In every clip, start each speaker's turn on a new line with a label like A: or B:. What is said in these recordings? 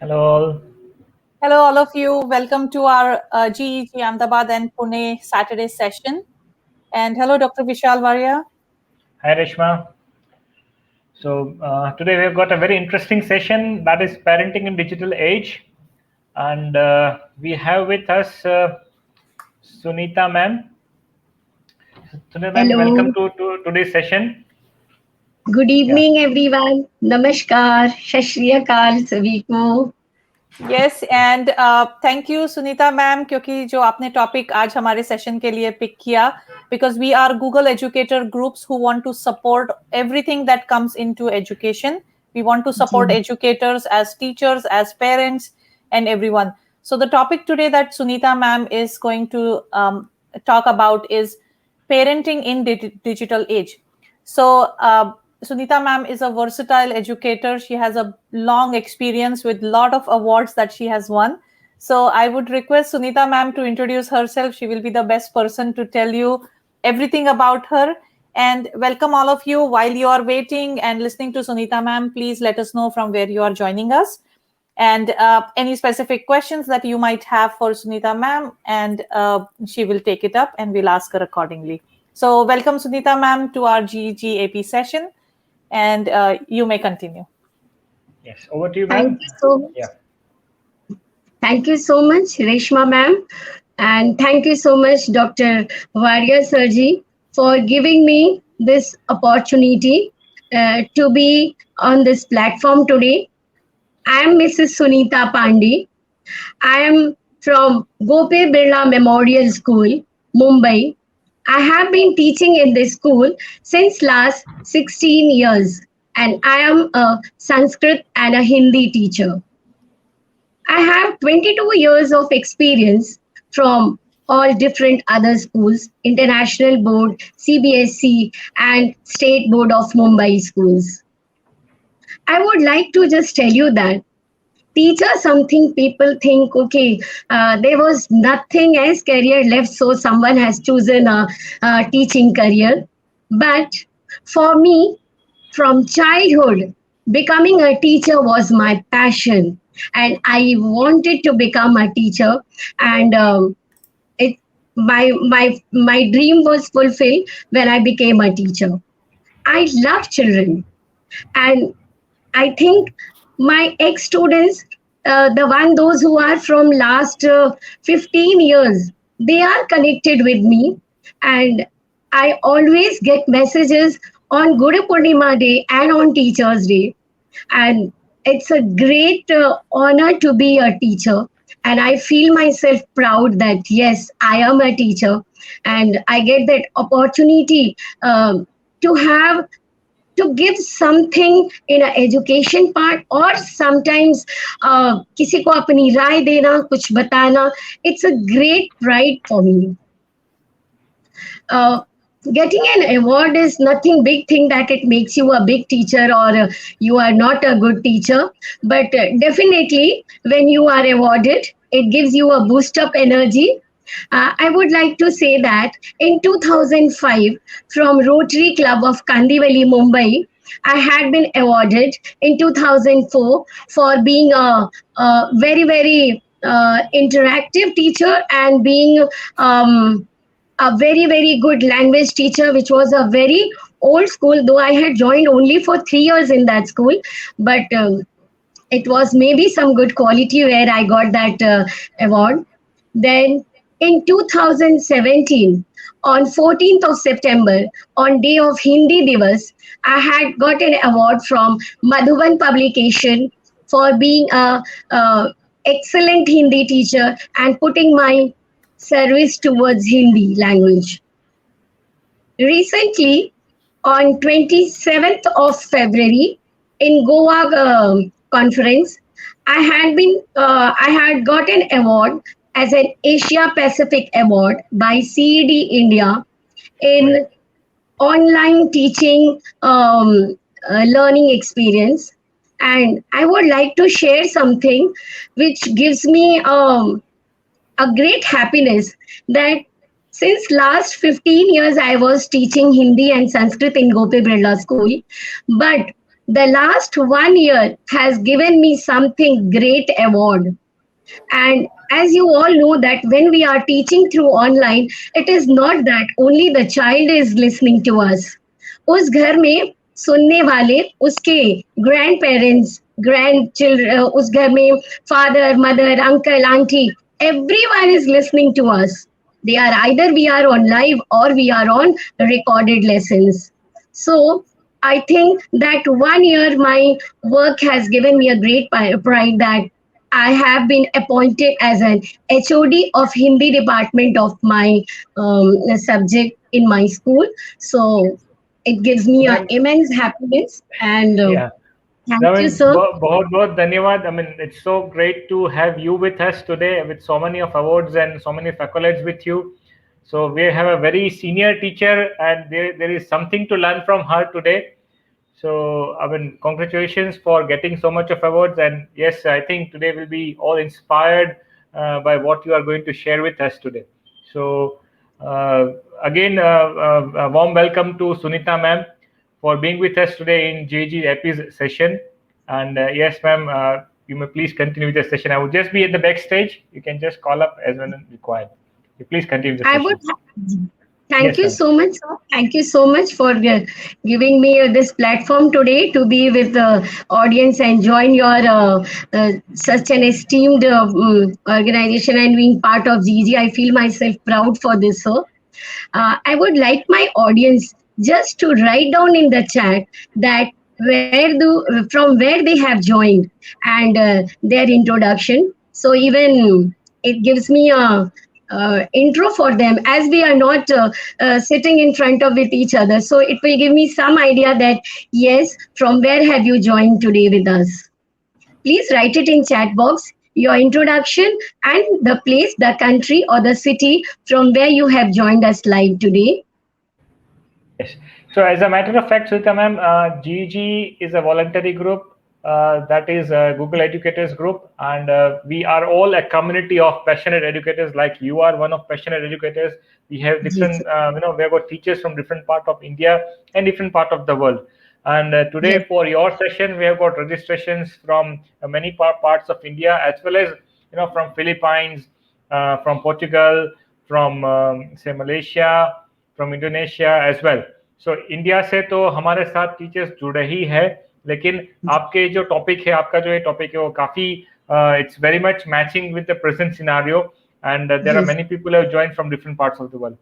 A: Hello all.
B: Hello, all of you. Welcome to our GEG Ahmedabad and Pune Saturday session. And hello, Dr. Vishal Varia.
A: Hi Reshma. So today we've got a very interesting session, that is parenting in digital age, and we have with us Sunita ma'am. Sunita ma'am, welcome
C: Hello,
A: to today's session.
C: good
A: Yeah.
C: evening everyone. Namaskar, Shat Shri Akal सभी को.
B: Yes, and thank you, Sunita ma'am, क्योंकि जो आपने topic आज हमारे session के लिए pick किया, because we are Google educator groups who want to support everything that comes into education. We want to support
C: ji,
B: educators as teachers, as parents, and everyone. So the topic today that Sunita ma'am is going to talk about is parenting in digital age. So Sunita ma'am is a versatile educator. She has a long experience with a lot of awards that she has won. So I would request Sunita ma'am to introduce herself. She will be the best person to tell you everything about her. And welcome all of you. While you are waiting and listening to Sunita ma'am, please let us know from where you are joining us and any specific questions that you might have for Sunita ma'am, and she will take it up and we'll ask her accordingly. So welcome Sunita ma'am to our GGAP session, and you may continue.
A: Yes. Over to you,
C: thank
A: ma'am.
C: you so much.
A: Yeah.
C: Thank you so much, Reshma ma'am, and thank you so much, Dr. Varia Sarji, for giving me this opportunity to be on this platform today. I am Mrs. Sunita Pandey. I am from Gope Birla Memorial School, Mumbai. I have been teaching in this school since last 16 years, and I am a Sanskrit and a Hindi teacher. I have 22 years of experience from all different other schools, International Board, CBSE, and State Board of Mumbai schools. I would like to just tell you that teacher something people think, okay, there was nothing as career left, so someone has chosen a teaching career. But for me, from childhood, becoming a teacher was my passion, and I wanted to become a teacher. And it my dream was fulfilled when I became a teacher. I love children, and I think my ex students, those who are from last 15 years, they are connected with me, and I always get messages on Guru Purnima Day and on Teachers Day, and it's a great honor to be a teacher, and I feel myself proud that yes, I am a teacher, and I get that opportunity to have to give something in a education part, or sometimes किसी को अपनी राय देना, कुछ बताना. It's a great pride for me. Getting an award is nothing big thing that it makes you a big teacher, or you are not a good teacher, but definitely when you are awarded, it gives you a boost up energy. I would like to say that in 2005, from Rotary Club of Kandivali, Mumbai, I had been awarded in 2004 for being a very, very interactive teacher, and being a very, very good language teacher, which was a very old school, though I had joined only for 3 years in that school. But it was maybe some good quality where I got that award. Then in 2017, on 14th of September, on day of Hindi Divas, I had got an award from Madhuban Publication for being a excellent Hindi teacher and putting my service towards Hindi language. Recently, on 27th of February, in Goa conference, I had got an award as an Asia Pacific Award by CED India
A: Right.
C: in online teaching learning experience. And I would like to share something which gives me a great happiness, that since last 15 years I was teaching Hindi and Sanskrit in Gopi Birla School. But the last 1 year has given me something great award. And as you all know that when we are teaching through online, it is not that only the child is listening to us. उस घर में सुनने वाले उसके grand parents, grand children, उस घर में father, mother, uncle, aunty, everyone is listening to us. They are either we are on live or we are on recorded lessons. So I think that 1 year my work has given me a great pride that I have been appointed as an HOD of Hindi department of my subject in my school. So it gives me an immense happiness. And
A: Yeah.
C: thank you, sir.
A: बहुत बहुत धन्यवाद. I mean, it's so great to have you with us today with so many of awards and so many accolades with you. So we have a very senior teacher, and there is something to learn from her today. So I mean, congratulations for getting so much of awards. And yes, I think today will be all inspired by what you are going to share with us today. So again, a warm welcome to Sunita ma'am for being with us today in JG Epi's session. And yes, ma'am, you may please continue with the session. I would just be at the backstage. You can just call up as when required. You please continue the
C: I
A: session.
C: would. Thank
A: Yes,
C: you
A: ma'am.
C: so much, sir. Thank you so much for giving me this platform today to be with the audience and join your such an esteemed organization and being part of GG. I feel myself proud for this, sir. I would like my audience just to write down in the chat that from where they have joined and their introduction. So even it gives me a intro for them as we are not sitting in front of with each other. So it will give me some idea that yes, from where have you joined today with us? Please write it in chat box, your introduction and the place, the country or the city from where you have joined us live today.
A: Yes. So as a matter of fact, Sunita ma'am, GG is a voluntary group. That is Google Educators Group, and we are all a community of passionate educators. Like you are one of passionate educators. We have different, we have got teachers from different part of India and different part of the world. And today
C: Yes.
A: for your session, we have got registrations from many parts of India, as well as from Philippines, from Portugal, from say Malaysia, from Indonesia as well. So India से तो हमारे साथ teachers जुड़े ही है, लेकिन आपके जो topic है, आपका जो ये टॉपिक है वो काफी it's very much matching with the present scenario, and there are
C: Yes.
A: many people who have joined from different parts of the world.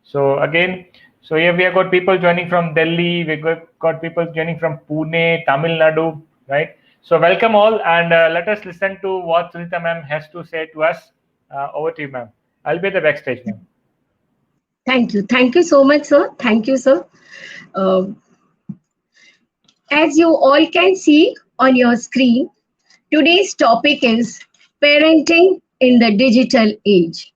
A: So again, so here we have got people joining from Delhi, we got people joining from Pune, Tamil Nadu, right? So welcome all, and let us listen to what Sunita ma'am has to say to us. Over to you, ma'am. I'll be at the backstage, ma'am.
C: Thank you. Thank you so much, sir. Thank you, sir. As you all can see on your screen, today's topic is parenting in the digital age.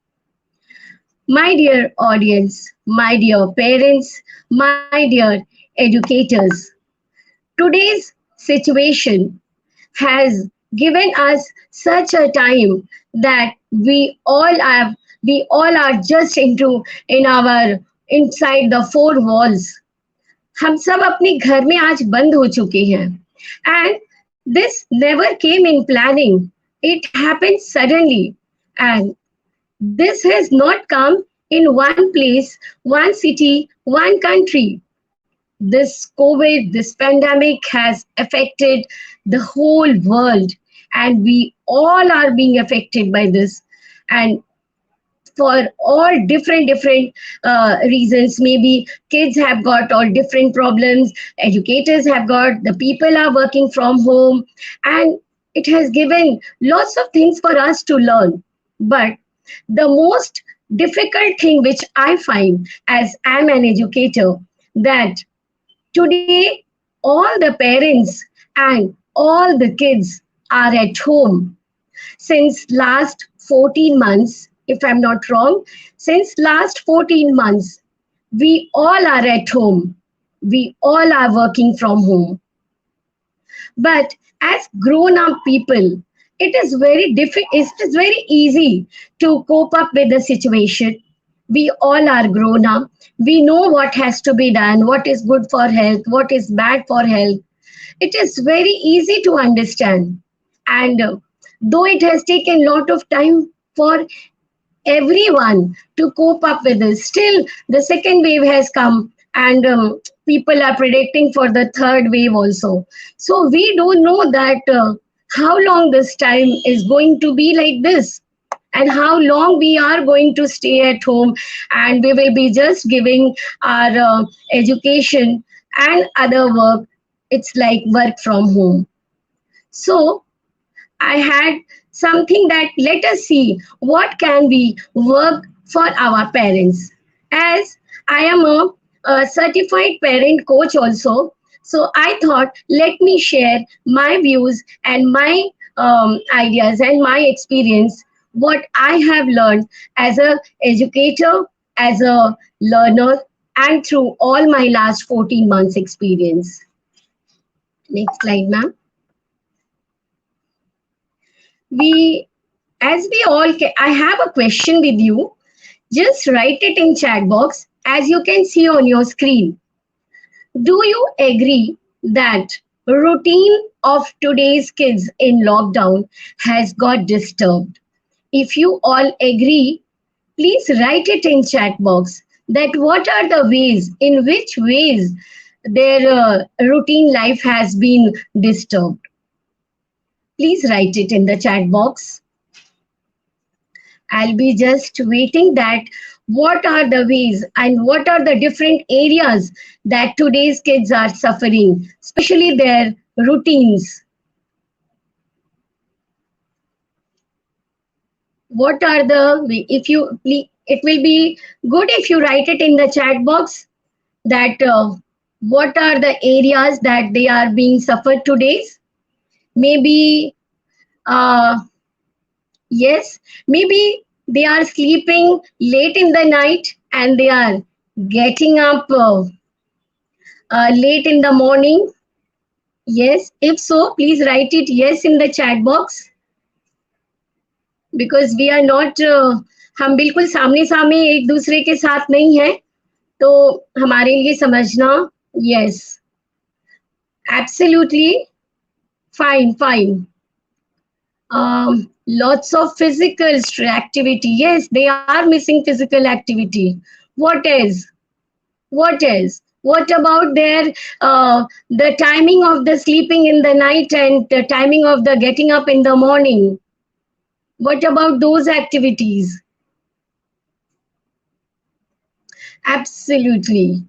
C: My dear audience, my dear parents, my dear educators, today's situation has given us such a time that we all are just in our inside the four walls. हम सब अपने घर में आज बंद हो चुके हैं, and this never came in planning. It happened suddenly, and this has not come in one place, one city, one country. This COVID, this pandemic has affected the whole world, and we all are being affected by this. And for all different reasons, maybe kids have got all different problems, educators have got, the people are working from home, and it has given lots of things for us to learn. But the most difficult thing which I find as I'm an educator, that today all the parents and all the kids are at home since last 14 months, if I'm not wrong. Since last 14 months, we all are at home. We all are working from home. But as grown-up people, it is very easy to cope up with the situation. We all are grown up. We know what has to be done, what is good for health, what is bad for health. It is very easy to understand. And though it has taken a lot of time for everyone to cope up with this, still the second wave has come, and people are predicting for the third wave also. So we don't know that how long this time is going to be like this, and how long we are going to stay at home, and we will be just giving our education and other work. It's like work from home. So I had something that let us see what can we work for our parents. As I am a certified parent coach also, so I thought let me share my views and my ideas and my experience, what I have learned as a educator, as a learner, and through all my last 14 months experience. Next slide, ma'am. We as we all I have a question with you. Just write it in chat box as you can see on your screen. Do you agree that routine of today's kids in lockdown has got disturbed? If you all agree, please write it in chat box that what are the ways, in which ways their routine life has been disturbed. Please write it in the chat box. I'll be just waiting that what are the ways and what are the different areas that today's kids are suffering, especially their routines. What are the, if you, it will be good if you write it in the chat box that what are the areas that they are being suffered today. Maybe, yes, maybe they are sleeping late in the night and they are getting up late in the morning. Yes, if so, please write it yes in the chat box. Because we are not, हम बिल्कुल सामने सामने एक दूसरे के साथ नहीं है, तो हमारे लिए समझना yes, absolutely fine, fine. Lots of physical activity. Yes, they are missing physical activity. What else? What else? What about their the timing of the sleeping in the night and the timing of the getting up in the morning? What about those activities? Absolutely.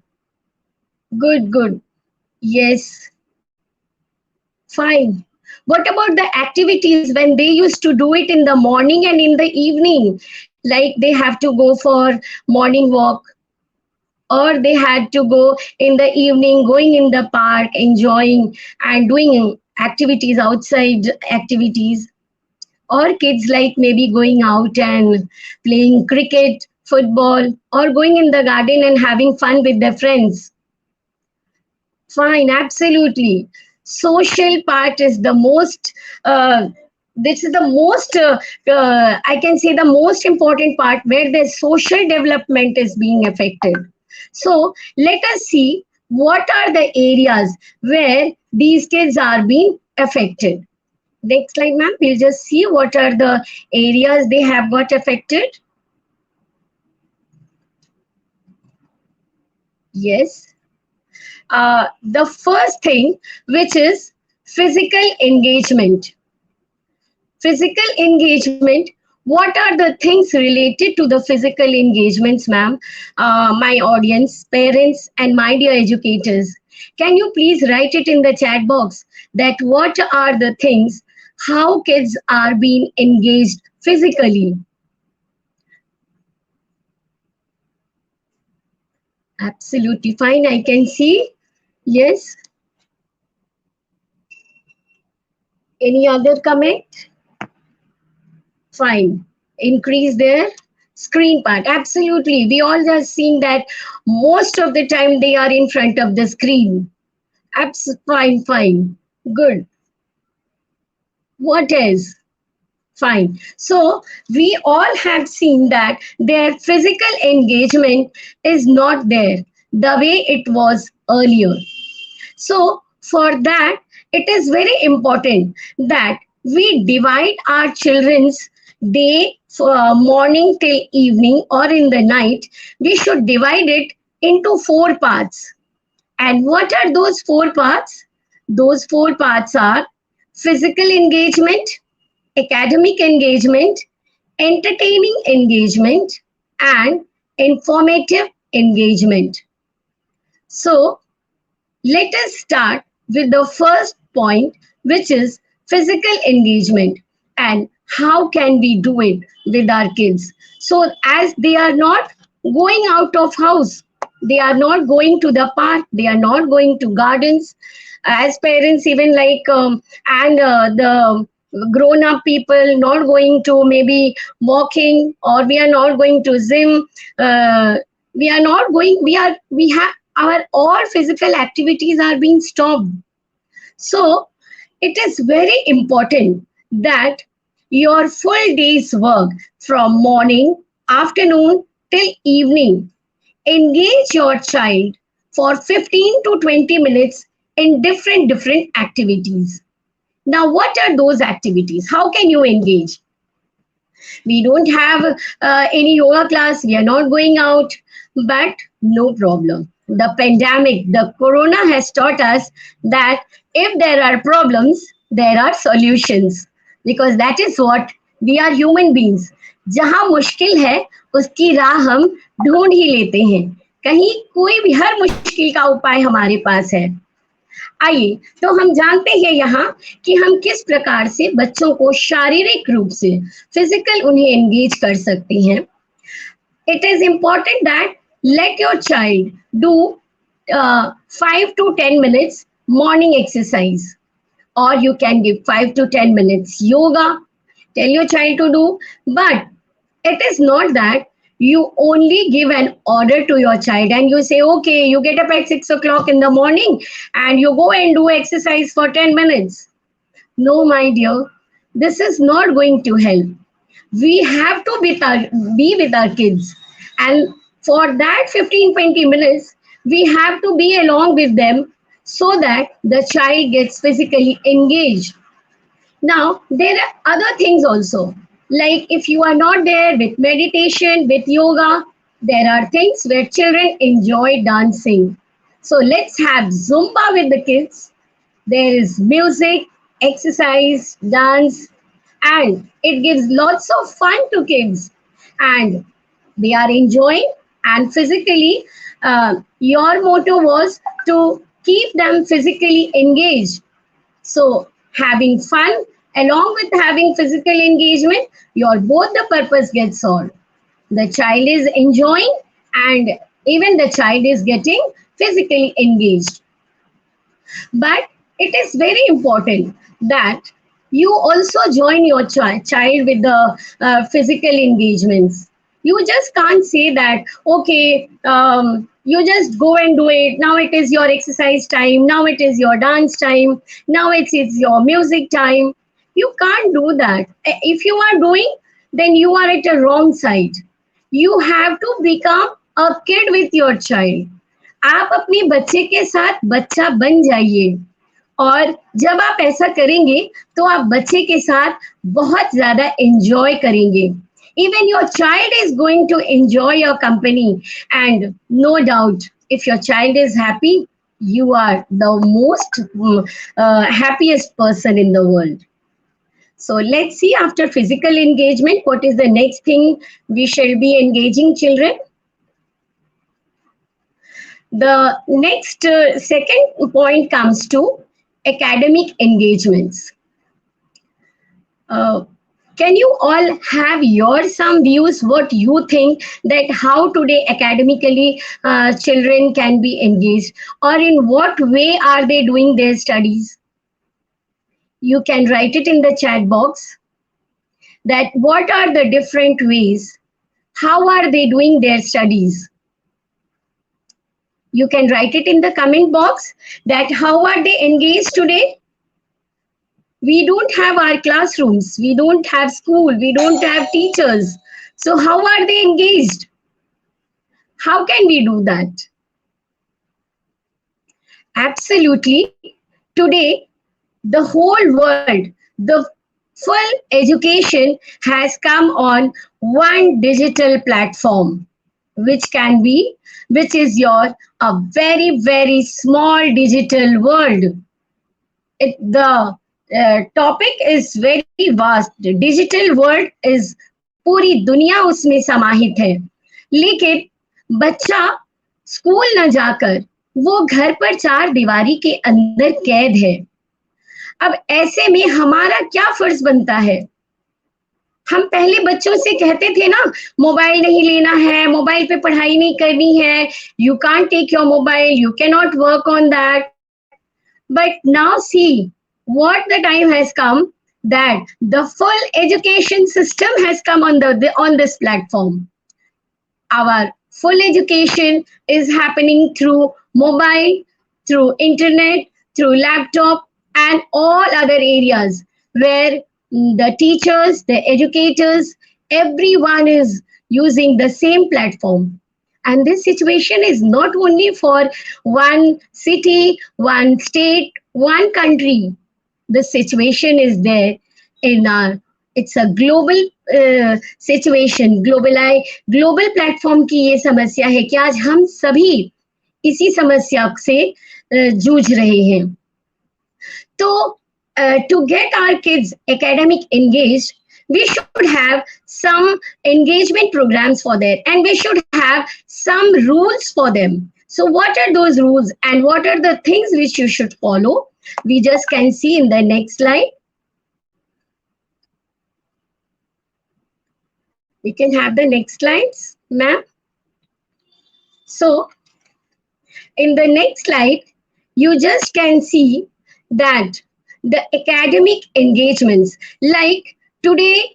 C: Good, good. Yes. Fine. What about the activities when they used to do it in the morning and in the evening? Like they have to go for morning walk, or they had to go in the evening, going in the park, enjoying and doing activities, outside activities. Or kids like maybe going out and playing cricket, football, or going in the garden and having fun with their friends. Fine, absolutely. Social part is the most, this is the most, I can say the most important part where the social development is being affected. So let us see what are the areas where these kids are being affected. Next slide, ma'am. We'll just see what are the areas they have got affected. Yes. The first thing, which is physical engagement. Physical engagement. What are the things related to the physical engagements, ma'am? My audience, parents, and my dear educators, can you please write it in the chat box that what are the things, how kids are being engaged physically? Absolutely fine. I can see. Yes. Any other comment? Fine. Increase their screen part. Absolutely. We all have seen that most of the time they are in front of the screen. Fine, fine. Good. What else? Fine. So we all have seen that their physical engagement is not there the way it was earlier. So for that, it is very important that we divide our children's day morning till evening or in the night. We should divide it into 4 parts. And what are those 4 parts? Those 4 parts are physical engagement, academic engagement, entertaining engagement, and informative engagement. So, let us start with the first point, which is physical engagement, and how can we do it with our kids. So, as they are not going out of house, they are not going to the park, they are not going to gardens. As parents, even like and the grown up people not going to maybe walking, or we are not going to gym. We are not going. We have our all physical activities are being stopped. So it is very important that your full day's work from morning, afternoon till evening, engage your child for 15 to 20 minutes in different activities. Now, what are those activities? How can you engage? We don't have any yoga class, we are not going out, but no problem. The pandemic, the corona has taught us that if there are problems, there are solutions, because that is what we are human beings. जहां मुश्किल है उसकी राह हम ढूंढ ही लेते हैं, कहीं कोई भी, हर मुश्किल का उपाय हमारे पास है. आइए तो हम जानते हैं यहाँ कि हम किस प्रकार से बच्चों को शारीरिक रूप से फिजिकल उन्हें एंगेज कर सकते हैं. It is important that let your child do 5 to 10 minutes morning exercise, or you can give 5 to 10 minutes yoga. Tell your child to do, but it is not that you only give an order to your child and you say, okay, you get up at 6 o'clock in the morning and you go and do exercise for 10 minutes. No, my dear, this is not going to help. We have to be with our kids, and for that 15-20 minutes we have to be along with them so that the child gets physically engaged. Now there are other things also, like if you are not there with meditation, with yoga, there are things where children enjoy dancing. So let's have Zumba with the kids. There is music, exercise, dance, and it gives lots of fun to kids, and they are enjoying. And physically, your motto was to keep them physically engaged. So having fun along with having physical engagement, your both the purpose gets solved. The child is enjoying, and even the child is getting physically engaged. But it is very important that you also join your child with the physical engagements. You just can't say that, okay, you just go and do it. Now it is your exercise time. Now it is your dance time. Now it's your music time. You can't do that. If you are doing, then you are at a wrong side. You have to become a kid with your child. आप अपने बच्चे के साथ बच्चा बन जाइए, और जब आप ऐसा करेंगे तो आप बच्चे के साथ बहुत ज्यादा एंजॉय करेंगे. Even your child is going to enjoy your company, and no doubt, if your child is happy, you are the most happiest person in the world. So let's see, after physical engagement, what is the next thing we shall be engaging children? The next second point comes to academic engagements. Can you all have your some views, what you think that how today academically children can be engaged, or in what way are they doing their studies? You can write it in the chat box, that what are the different ways, how are they doing their studies. You can write it in the comment box, that how are they engaged today. We don't have our classrooms, we don't have school, we don't have teachers. So how are they engaged? How can we do that? Absolutely. Today, the whole world, the full education has come on one digital platform, which is your a very, very small digital world. The topic is very vast. Digital world is पूरी दुनिया उसमें समाहित है, लेकिन बच्चा school न जाकर वो घर पर चार दीवारी के अंदर कैद है. अब ऐसे में हमारा क्या फर्ज बनता है? हम पहले बच्चों से कहते थे ना, मोबाइल नहीं लेना है, मोबाइल पे पढ़ाई नहीं करनी है, you can't take your mobile, you can not work on that. But now see what the time has come, that the full education system has come on on this platform. Our full education is happening through mobile, through internet, through laptop, and all other areas where the teachers, the educators, everyone is using the same platform. And this situation is not only for one city, one state, one country. The situation is there in it's a global situation. Global platform की ये समस्या है कि आज हम सभी इसी समस्या से जूझ रहे हैं. तो to get our kids academic engaged, we should have some engagement programs for that, and we should have some rules for them. So what are those rules and what are the things which you should follow? We just can see in the next slide. We can have the next slides, ma'am. So in the next slide, you just can see that the academic engagements, like today,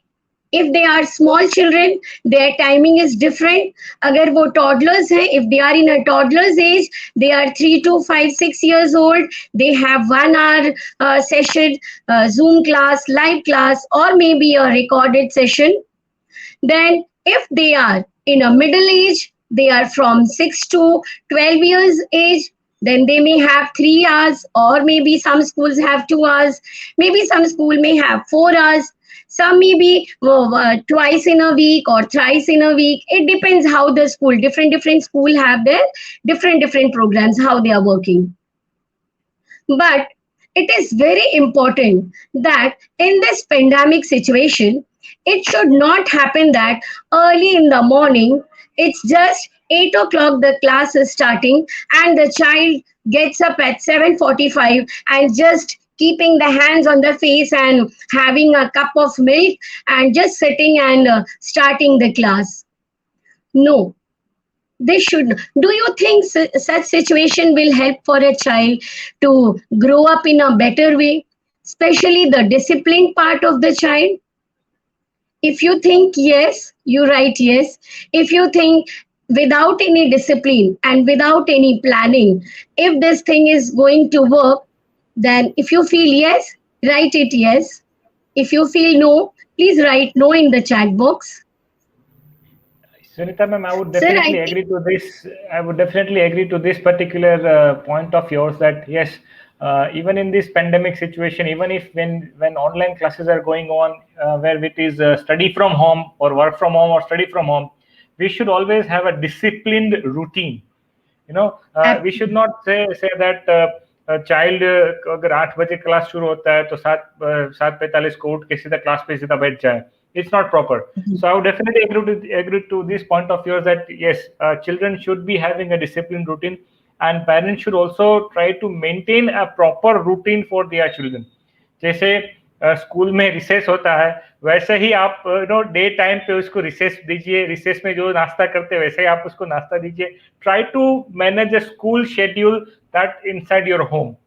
C: if they are small children, their timing is different. Agar wo toddlers hai, if they are in a toddler's age, they are 3 to 5, 6 years old, they have 1 hour session, Zoom class, live class, or maybe a recorded session. Then if they are in a middle age, they are from 6 to 12 years age, then they may have 3 hours, or maybe some schools have 2 hours, maybe some school may have 4 hours. Some may be twice in a week or thrice in a week. It depends how the school, different school have their different programs, how they are working. But it is very important that in this pandemic situation, it should not happen that early in the morning, it's just 8 o'clock the class is starting and the child gets up at 7:45 and just keeping the hands on the face and having a cup of milk and just sitting and starting the class. No, they should. Do you think such situation will help for a child to grow up in a better way, especially the discipline part of the child? If you think yes, you write yes. If you think without any discipline and without any planning, if this thing is going to work, then if you feel yes, write it yes. If you feel no, please write no in the chat box.
A: Sunita ma'am, I would definitely agree to this. I would definitely agree to this particular point of yours that yes, even in this pandemic situation, even if when online classes are going on, where it is study from home or work from home or study from home, we should always have a disciplined routine. You know, we should not say that child अगर 8 बजे class शुरू होता है तो 7:45 को उठ के सीधा क्लास पे सीधा बैठ जाए. It's not proper. So I would definitely agree to this point of yours that yes, children should be having a disciplined routine, and parents should also try to maintain a proper routine for their children. जैसे school में recess होता है, वैसे ही आप day time पे उसको recess दीजिए. Recess में जो नाश्ता करते हैं वैसे ही आप उसको नाश्ता दीजिए. Try to manage a school schedule that inside your home.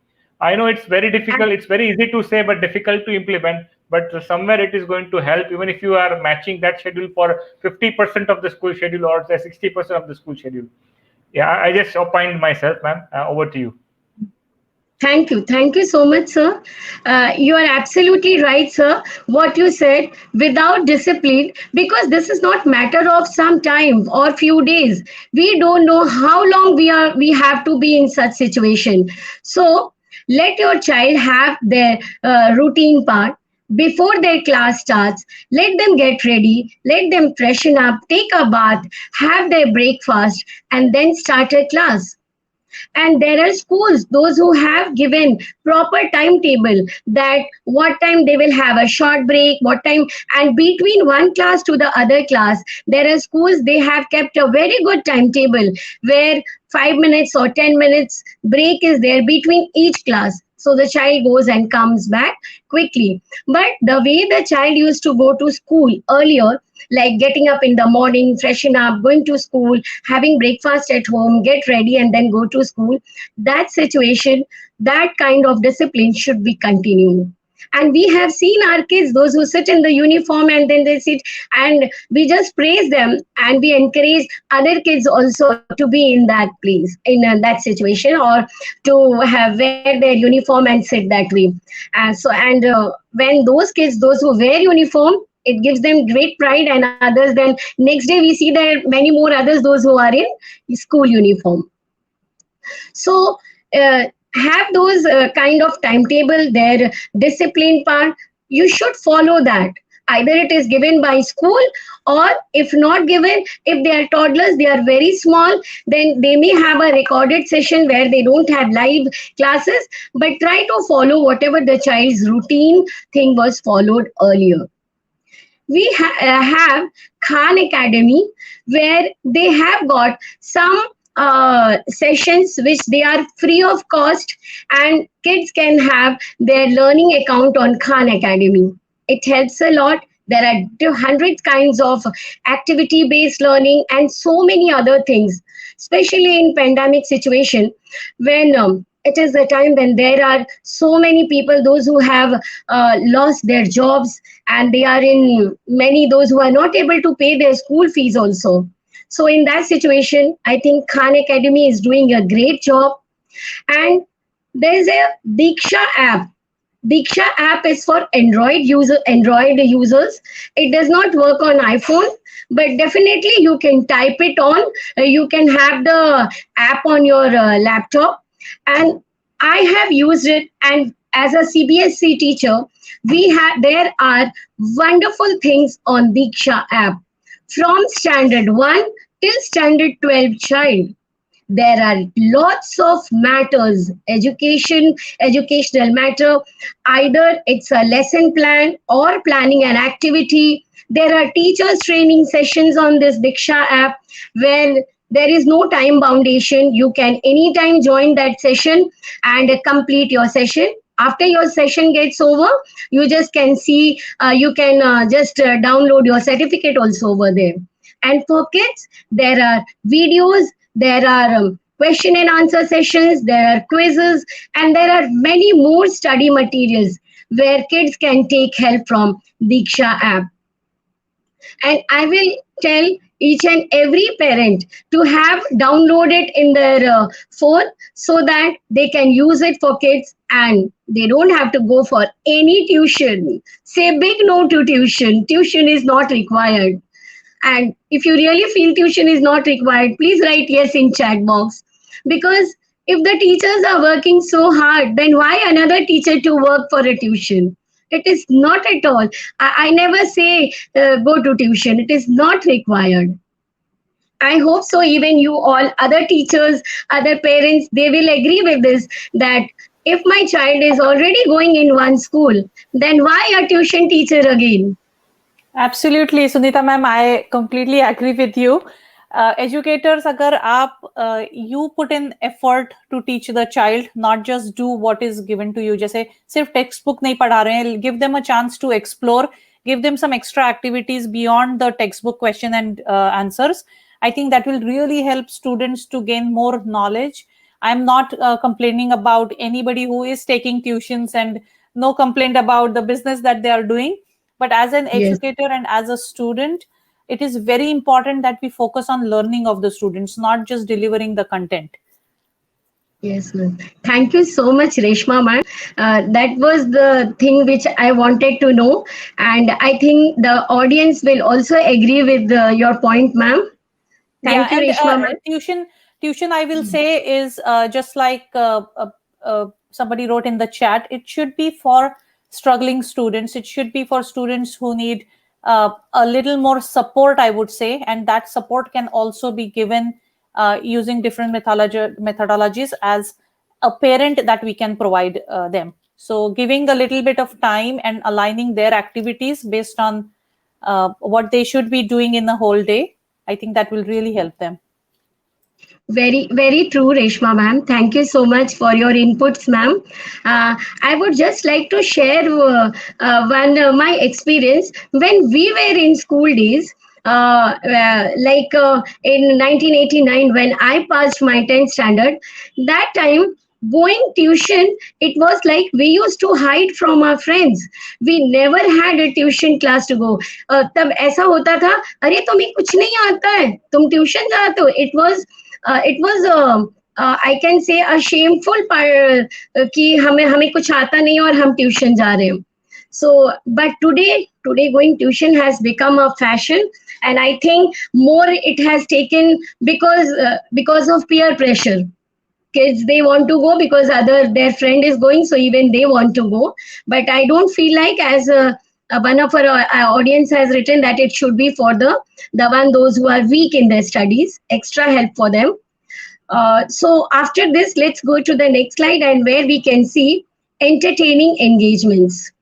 A: I know it's very difficult. It's very easy to say, but difficult to implement. But somewhere it is going to help, even if you are matching that schedule for 50% of the school schedule or say 60% of the school schedule. Yeah, I just opined myself, ma'am. Over to you.
C: Thank you. Thank you so much, sir. You are absolutely right, sir. What you said, without discipline, because this is not matter of some time or few days. We don't know how long we have to be in such situation. So Let your child have their routine part. Before their class starts, let them get ready, let them freshen up, take a bath, have their breakfast, and then start a class. And there are schools, those who have given proper timetable, that what time they will have a short break, what time, and between one class to the other class, there are schools, they have kept a very good timetable where 5 minutes or 10 minutes break is there between each class, so the child goes and comes back quickly. But the way the child used to go to school earlier, like getting up in the morning, freshen up, going to school, having breakfast at home, get ready, and then go to school, that situation, that kind of discipline should be continued. And we have seen our kids, those who sit in the uniform and then they sit, and we just praise them, and we encourage other kids also to be in that place, in that situation, or to have wear their uniform and sit that way. When those kids, those who wear uniform, it gives them great pride, and others, then next day we see there are many more others, those who are in school uniform. So have those kind of timetable, their discipline part, you should follow that. Either it is given by school, or if not given, if they are toddlers, they are very small, then they may have a recorded session where they don't have live classes, but try to follow whatever the child's routine thing was followed earlier. We have Khan Academy, where they have got some sessions which they are free of cost, and kids can have their learning account on Khan Academy. It helps a lot. There are 100 kinds of activity based learning and so many other things, especially in pandemic situation, when it is the time when there are so many people, those who have lost their jobs, and they are in many, those who are not able to pay their school fees also. So in that situation, I think Khan Academy is doing a great job. And there is a Diksha app. Diksha app is for Android users. It does not work on iPhone, but definitely you can type it on. You can have the app on your laptop. And I have used it, and as a CBSE teacher, there are wonderful things on Diksha app. From standard 1 till standard 12 child, there are lots of matters, educational matter. Either it's a lesson plan or planning an activity. There are teachers training sessions on this Diksha app where there is no time foundation. You can anytime join that session and complete your session. After your session gets over, you just can see, you can just download your certificate also over there. And for kids, there are videos, there are question and answer sessions, there are quizzes, and there are many more study materials where kids can take help from Diksha app. And I will tell each and every parent to have downloaded in their phone, so that they can use it for kids and they don't have to go for any tuition. Say big no to tuition. Tuition is not required. And if you really feel tuition is not required, please write yes in chat box. Because if the teachers are working so hard, then why another teacher to work for a tuition? It is not at all. I never say go to tuition. It is not required. I hope so. Even you all, other teachers, other parents, they will agree with this, that if my child is already going in one school, then why a tuition teacher again?
B: Absolutely, Sunita ma'am, I completely agree with you. Educators, agar aap you put in effort to teach the child, not just do what is given to you. Jaise sirf textbook nahi padha rahe hain, give them a chance to explore, give them some extra activities beyond the textbook question and answers. I think that will really help students to gain more knowledge. I'm not complaining about anybody who is taking tuitions, and no complaint about the business that they are doing. But as an educator and as a student, it is very important that we focus on learning of the students, not just delivering the content.
C: Yes, ma'am. Thank you so much, Reshma ma'am. That was the thing which I wanted to know. And I think the audience will also agree with your point, ma'am. Thank you, Reshma ma'am.
B: Tuition, I will say, is just like somebody wrote in the chat, it should be for struggling students. It should be for students who need a little more support, I would say, and that support can also be given using different methodologies as a parent that we can provide them. So giving a little bit of time and aligning their activities based on what they should be doing in the whole day, I think that will really help them.
C: Very, very true, Reshma ma'am. Thank you so much for your inputs, ma'am. I would just like to share my experience when we were in school days. In 1989, when I passed my 10th standard, that time going tuition, it was like we used to hide from our friends. We never had a tuition class to go. तब ऐसा होता था, अरे तुम्हें कुछ नहीं आता है, तुम ट्यूशन जाते हो. It was I can say a shameful part कि हमें कुछ आता नहीं और हम ट्यूशन जा रहे हैं. So, but today going tuition has become a fashion, and I think more it has taken because of peer pressure. Kids, they want to go because their friend is going, so even they want to go. But I don't feel like, as one of our audience has written, that it should be for those who are weak in their studies, extra help for them. So after this, let's go to the next slide, and where we can see entertaining engagements.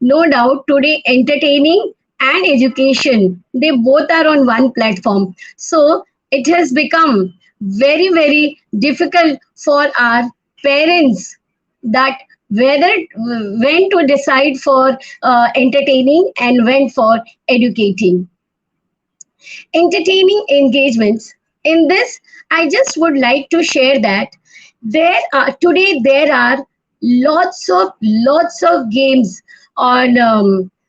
C: No doubt today entertaining and education, they both are on one platform. So it has become very, very difficult for our parents that when to decide for entertaining and when for educating. Entertaining engagements. In this, I just would like to share that today there are lots of games on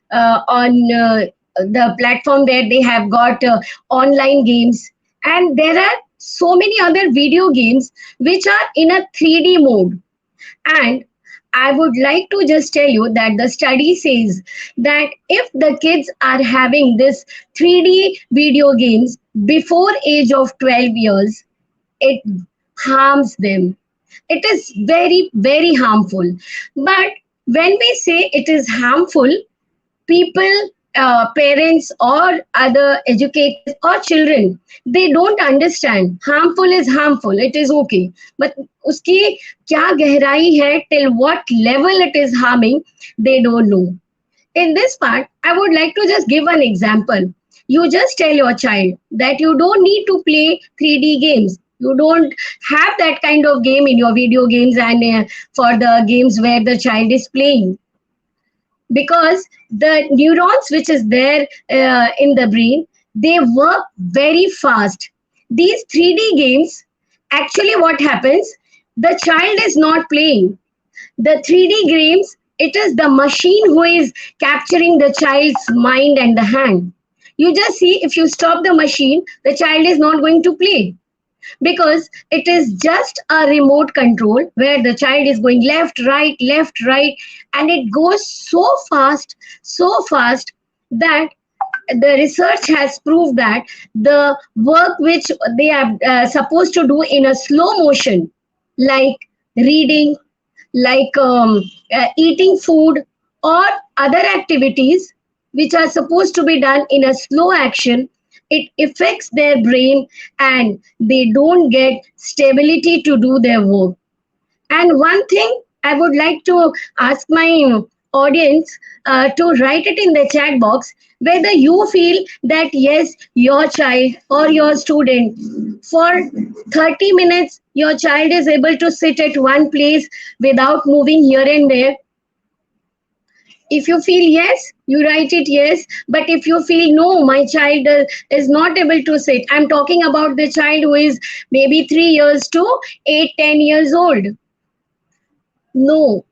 C: the platform where they have got online games, and there are so many other video games which are in a 3D mode. And I would like to just tell you that the study says that if the kids are having this 3D video games before age of 12 years, it harms them. It is very, very harmful. But when we say it is harmful, people, parents or other educators or children, they don't understand. Harmful is harmful, it is okay. But uski kya gehrai hai, till what level it is harming, they don't know. In this part, I would like to just give an example. You just tell your child that you don't need to play 3D games. You don't have that kind of game in your video games and for the games where the child is playing. Because the neurons which is there in the brain, they work very fast. These 3D games, actually what happens, the child is not playing. The 3D games, it is the machine who is capturing the child's mind and the hand. You just see, if you stop the machine, the child is not going to play. Because it is just a remote control where the child is going left, right, and it goes so fast that the research has proved that the work which they are supposed to do in a slow motion, like reading, like eating food or other activities which are supposed to be done in a slow action, it affects their brain and they don't get stability to do their work. And one thing I would like to ask my audience to write it in the chat box, whether you feel that yes, your child or your student, for 30 minutes, your child is able to sit at one place without moving here and there. If you feel yes, you write it yes. But if you feel no, my child is not able to sit. I'm talking about the child who is maybe 3 years to 8, 10 years old. No,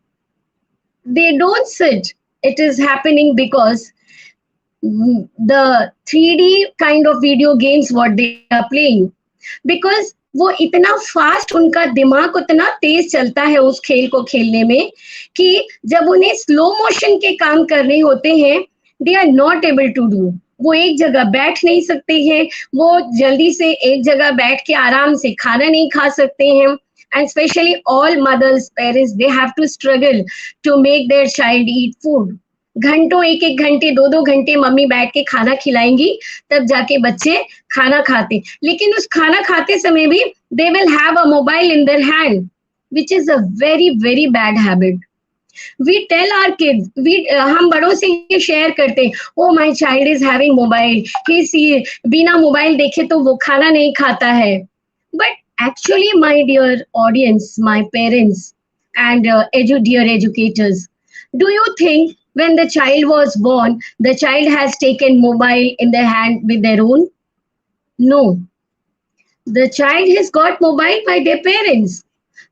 C: they don't sit. It is happening because the 3D kind of video games what they are playing. Because वो इतना fast, उनका दिमाग उतना तेज चलता है उस खेल को खेलने में कि जब उन्हें स्लो मोशन के काम करने होते हैं, they are not able to do. वो एक जगह बैठ नहीं सकते हैं, वो जल्दी से एक जगह बैठ के आराम से खाना नहीं खा सकते हैं. and especially all mothers, parents, they have to struggle to make their child eat food. घंटों एक एक घंटे दो दो घंटे मम्मी बैठ के खाना खिलाएंगी, तब जाके बच्चे खाना खाते. लेकिन उस खाना खाते समय भी they will have a mobile in their hand, which is a very very bad habit. We tell our kids, हम बड़ों से ये शेयर करते हैं, oh my child is having mobile, बिना मोबाइल देखे तो वो खाना नहीं खाता है. But actually, my dear audience, my parents and dear educators, do you think when the child was born, the child has taken mobile in their hand with their own? No. The child has got mobile by their parents,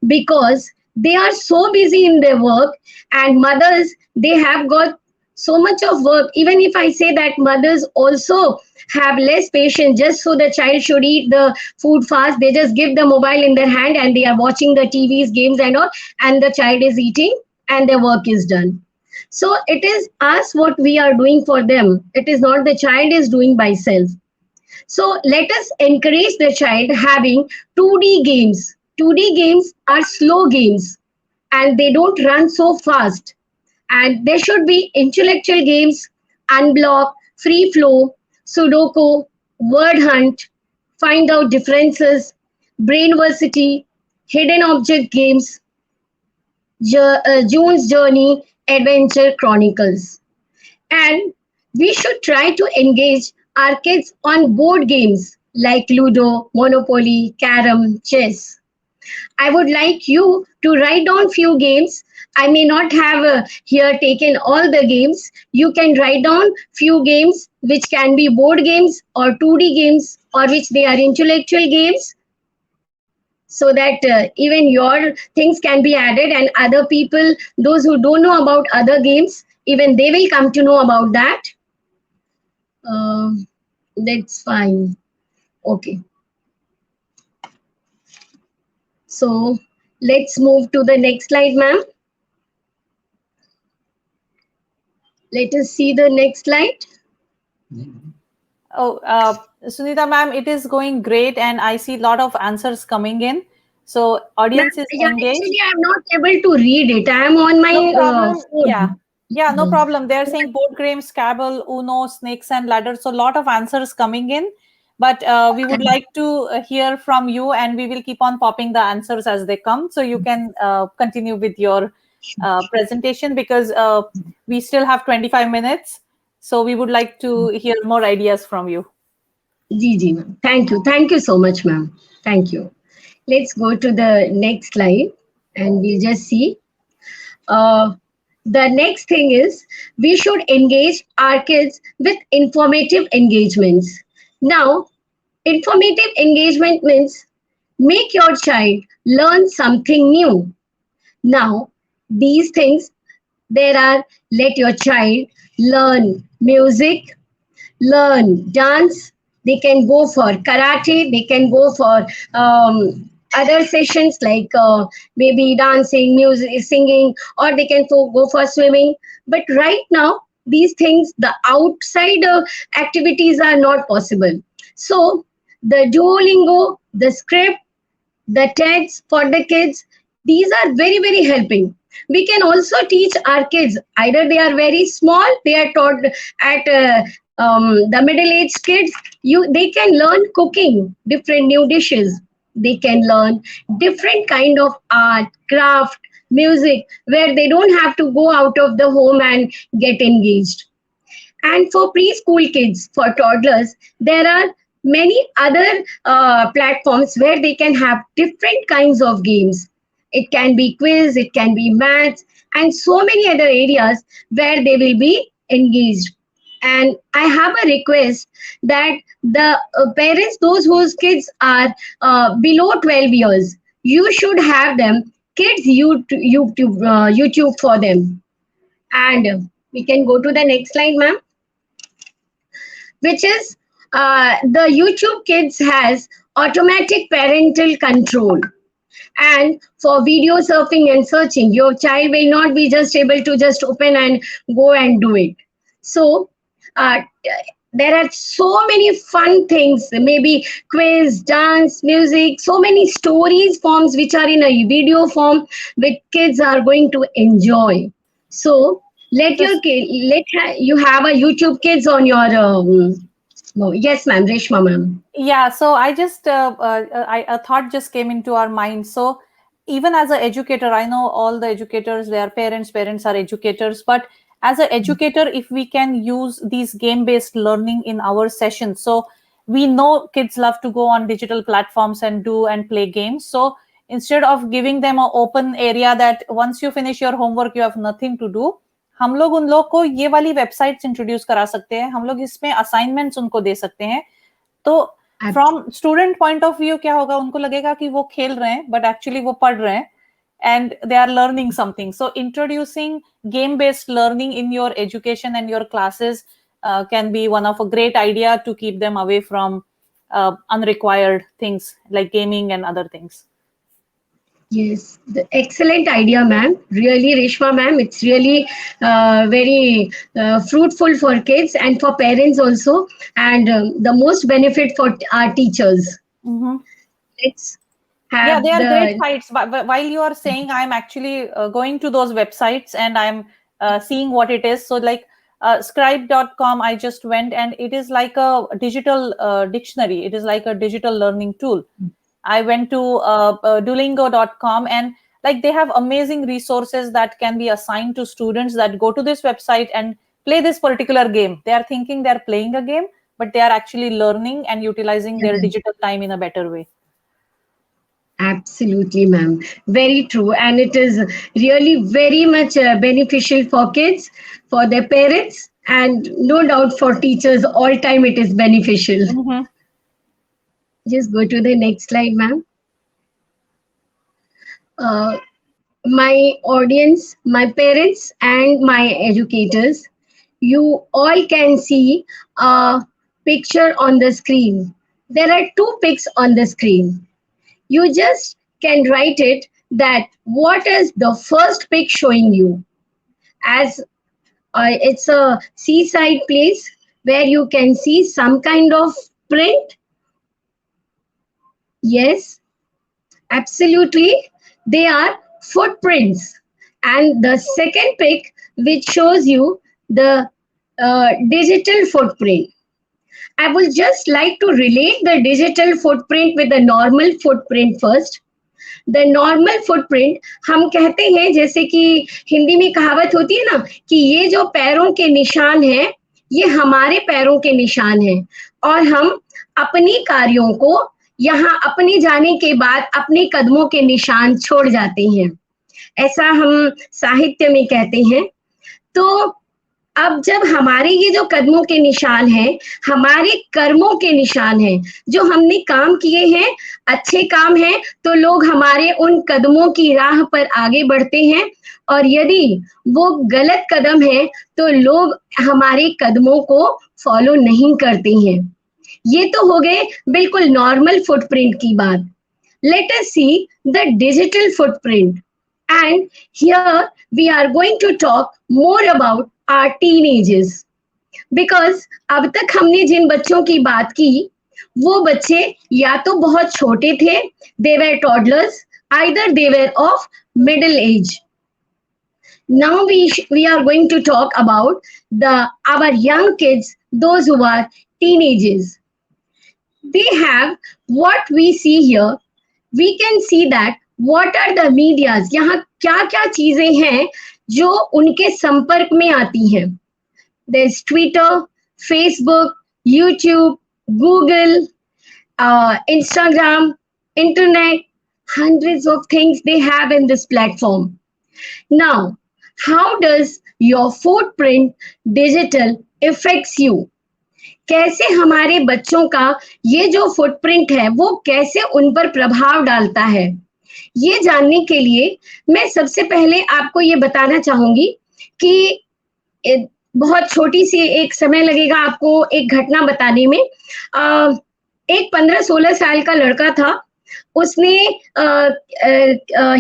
C: because they are so busy in their work, and mothers, they have got so much of work. Even if I say that mothers also have less patience, just so the child should eat the food fast, they just give the mobile in their hand and they are watching the TVs, games and all, and the child is eating and their work is done. So it is us what we are doing for them. It is not the child is doing by self. So let us encourage the child having 2D games. 2D games are slow games and they don't run so fast. And there should be intellectual games, unblock, free flow, Sudoku, word hunt, find out differences, brainversity, hidden object games, June's Journey, Adventure Chronicles. And we should try to engage our kids on board games like Ludo, Monopoly, Carom, chess. I would like you to write down few games. I may not have here taken all the games. You can write down few games which can be board games or 2D games, or which they are intellectual games, so that even your things can be added, and other people, those who don't know about other games, even they will come to know about that. That's fine. Okay. So let's move to the next slide, ma'am. Let us see the next slide.
B: Oh, Sunita ma'am, it is going great, and I see a lot of answers coming in. So audience is engaged.
C: Actually, I'm not able to read it. I am on my
B: phone. Yeah, no problem. They are saying board games, Scrabble, Uno, snakes and ladders. So a lot of answers coming in. But we would like to hear from you, and we will keep on popping the answers as they come. So you can continue with your presentation, because we still have 25 minutes. So we would like to hear more ideas from you.
C: Ji, ma'am. Thank you. Thank you so much, ma'am. Thank you. Let's go to the next slide and we'll just see. The next thing is, we should engage our kids with informative engagements. Now, informative engagement means make your child learn something new. Now, these things, there are, let your child learn music, learn dance, they can go for karate, they can go for other sessions like maybe dancing, music, singing, or they can go for swimming. But right now, these things, the outside activities are not possible. So the Duolingo, the script, the TEDs for the kids, these are very, very helping. We can also teach our kids, either they are very small, they are taught at the middle-aged kids, they can learn cooking, different new dishes. They can learn different kind of art, craft, music, where they don't have to go out of the home and get engaged. And for preschool kids, for toddlers, there are many other platforms where they can have different kinds of games. It can be quiz, it can be maths, and so many other areas where they will be engaged. And I have a request that the parents, those whose kids are below 12 years, you should have them kids YouTube for them. And we can go to the next slide, ma'am, which is the YouTube Kids has automatic parental control. And for video surfing and searching, your child will not be just able to just open and go and do it. So there are so many fun things, maybe quiz, dance, music, so many stories forms which are in a video form which kids are going to enjoy. So let your kid, you have a YouTube Kids on your. No, yes, ma'am, Reshma, ma'am.
B: Yeah, so I just a thought just came into our mind. So even as an educator, I know all the educators, their parents are educators, but as an educator, if we can use these game-based learning in our sessions, so we know kids love to go on digital platforms and do and play games. So instead of giving them an open area that once you finish your homework, you have nothing to do, हम लोग उन लोग को ये वाली websites introduce करा सकते हैं, हम लोग इसमें असाइनमेंट्स उनको दे सकते हैं. तो from student point of view क्या होगा, उनको लगेगा कि वो खेल रहे हैं बट एक्चुअली वो पढ़ रहे हैं and they are learning something. So introducing game based learning in your education and your classes can be one of a great idea to keep them away from unrequired things like gaming and other things.
C: Yes, the excellent idea, ma'am. Really, Reshma, ma'am, it's really very fruitful for kids and for parents also, and the most benefit for our teachers.
B: Mm-hmm.
C: Let's have
B: yeah, they are great sites. But while you are saying, I'm actually going to those websites and I'm seeing what it is. So like scribe.com, I just went, and it is like a digital dictionary. It is like a digital learning tool. I went to duolingo.com, and like they have amazing resources that can be assigned to students that go to this website and play this particular game. They are thinking they're playing a game, but they are actually learning and utilizing their digital time in a better way.
C: Absolutely, ma'am. Very true. And it is really very much beneficial for kids, for their parents, and no doubt for teachers. All time it is beneficial.
B: Mm-hmm.
C: Just go to the next slide, ma'am. My audience, my parents, and my educators, you all can see a picture on the screen. There are two pics on the screen. You just can write it that what is the first pic showing you, as it's a seaside place where you can see some kind of print. Yes, absolutely. They are footprints. And the second pic, which shows you the digital footprint. I would just like to relate the digital footprint with the normal footprint first. The normal footprint, हम कहते हैं, जैसे कि हिंदी में कहावत होती है ना, कि ये जो पैरों के निशान हैं, ये हमारे पैरों के निशान हैं, और हम अपनी कार्यों को यहाँ अपने जाने के बाद अपने कदमों के निशान छोड़ जाते हैं, ऐसा हम साहित्य में कहते हैं. तो अब जब हमारे ये जो कदमों के निशान हैं, हमारे कर्मों के निशान हैं, जो हमने काम किए हैं, अच्छे काम हैं, तो लोग हमारे उन कदमों की राह पर आगे बढ़ते हैं, और यदि वो गलत कदम है तो लोग हमारे कदमों को फॉलो नहीं करते हैं. ये तो हो गए बिल्कुल नॉर्मल फुटप्रिंट की बात. Let us see the digital footprint, and here we are going to talk more about our teenagers, because अब तक हमने जिन बच्चों की बात की, वो बच्चे या तो बहुत छोटे थे, they were toddlers, either they were of middle age. Now we are going to talk about our young kids, those who are teenagers. They have what we see here. We can see that what are the medias, यहाँ क्या क्या चीजें हैं जो उनके संपर्क में आती हैं. There's Twitter, Facebook, YouTube, Google, Instagram, Internet, hundreds of things they have in this platform. Now, how does your footprint digital affects you? कैसे हमारे बच्चों का ये जो फुटप्रिंट है वो कैसे उन पर प्रभाव डालता है, ये जानने के लिए मैं सबसे पहले आपको ये बताना चाहूंगी कि बहुत छोटी सी एक समय लगेगा आपको एक घटना बताने में. एक 15-16 साल का लड़का था, उसने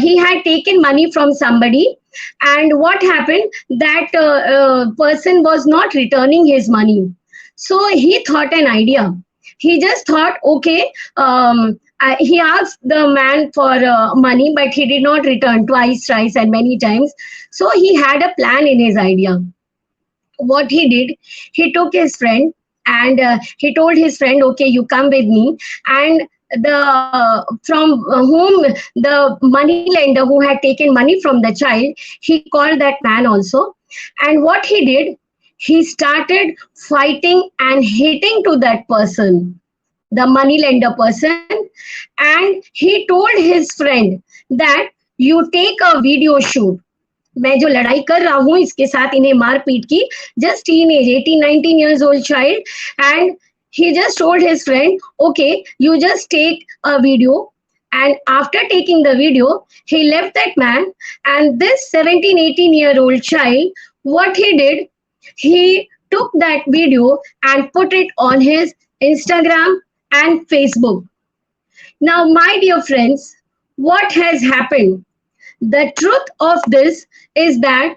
C: he had taken money from somebody, and what happened, that person was not returning his money. So he thought an idea. He just thought, okay, he asked the man for money, but he did not return twice, thrice, and many times. So he had a plan in his idea. What he did, he took his friend and he told his friend, okay, you come with me. And the from whom the money lender who had taken money from the child, he called that man also. And what he did, he started fighting and hitting to that person, the money lender person. And he told his friend that you take a video shoot. मैं जो लड़ाई कर रहा हूँ इसके साथ इन्हें मार पीट की, just teenage 18-19 years old child. And he just told his friend, okay, you just take a video. And after taking the video, he left that man. And this 17-18-year-old child, what he did, he took that video and put it on his Instagram and Facebook. Now, my dear friends, what has happened? The truth of this is that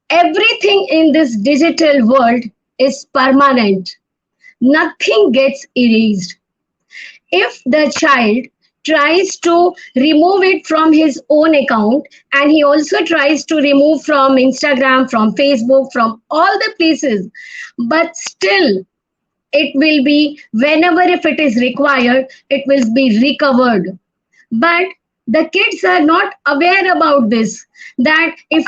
C: everything in this digital world is permanent. Nothing gets erased. If the child tries to remove it from his own account, and he also tries to remove from Instagram, from Facebook, from all the places, but still it will be, whenever if it is required, it will be recovered. But the kids are not aware about this, that if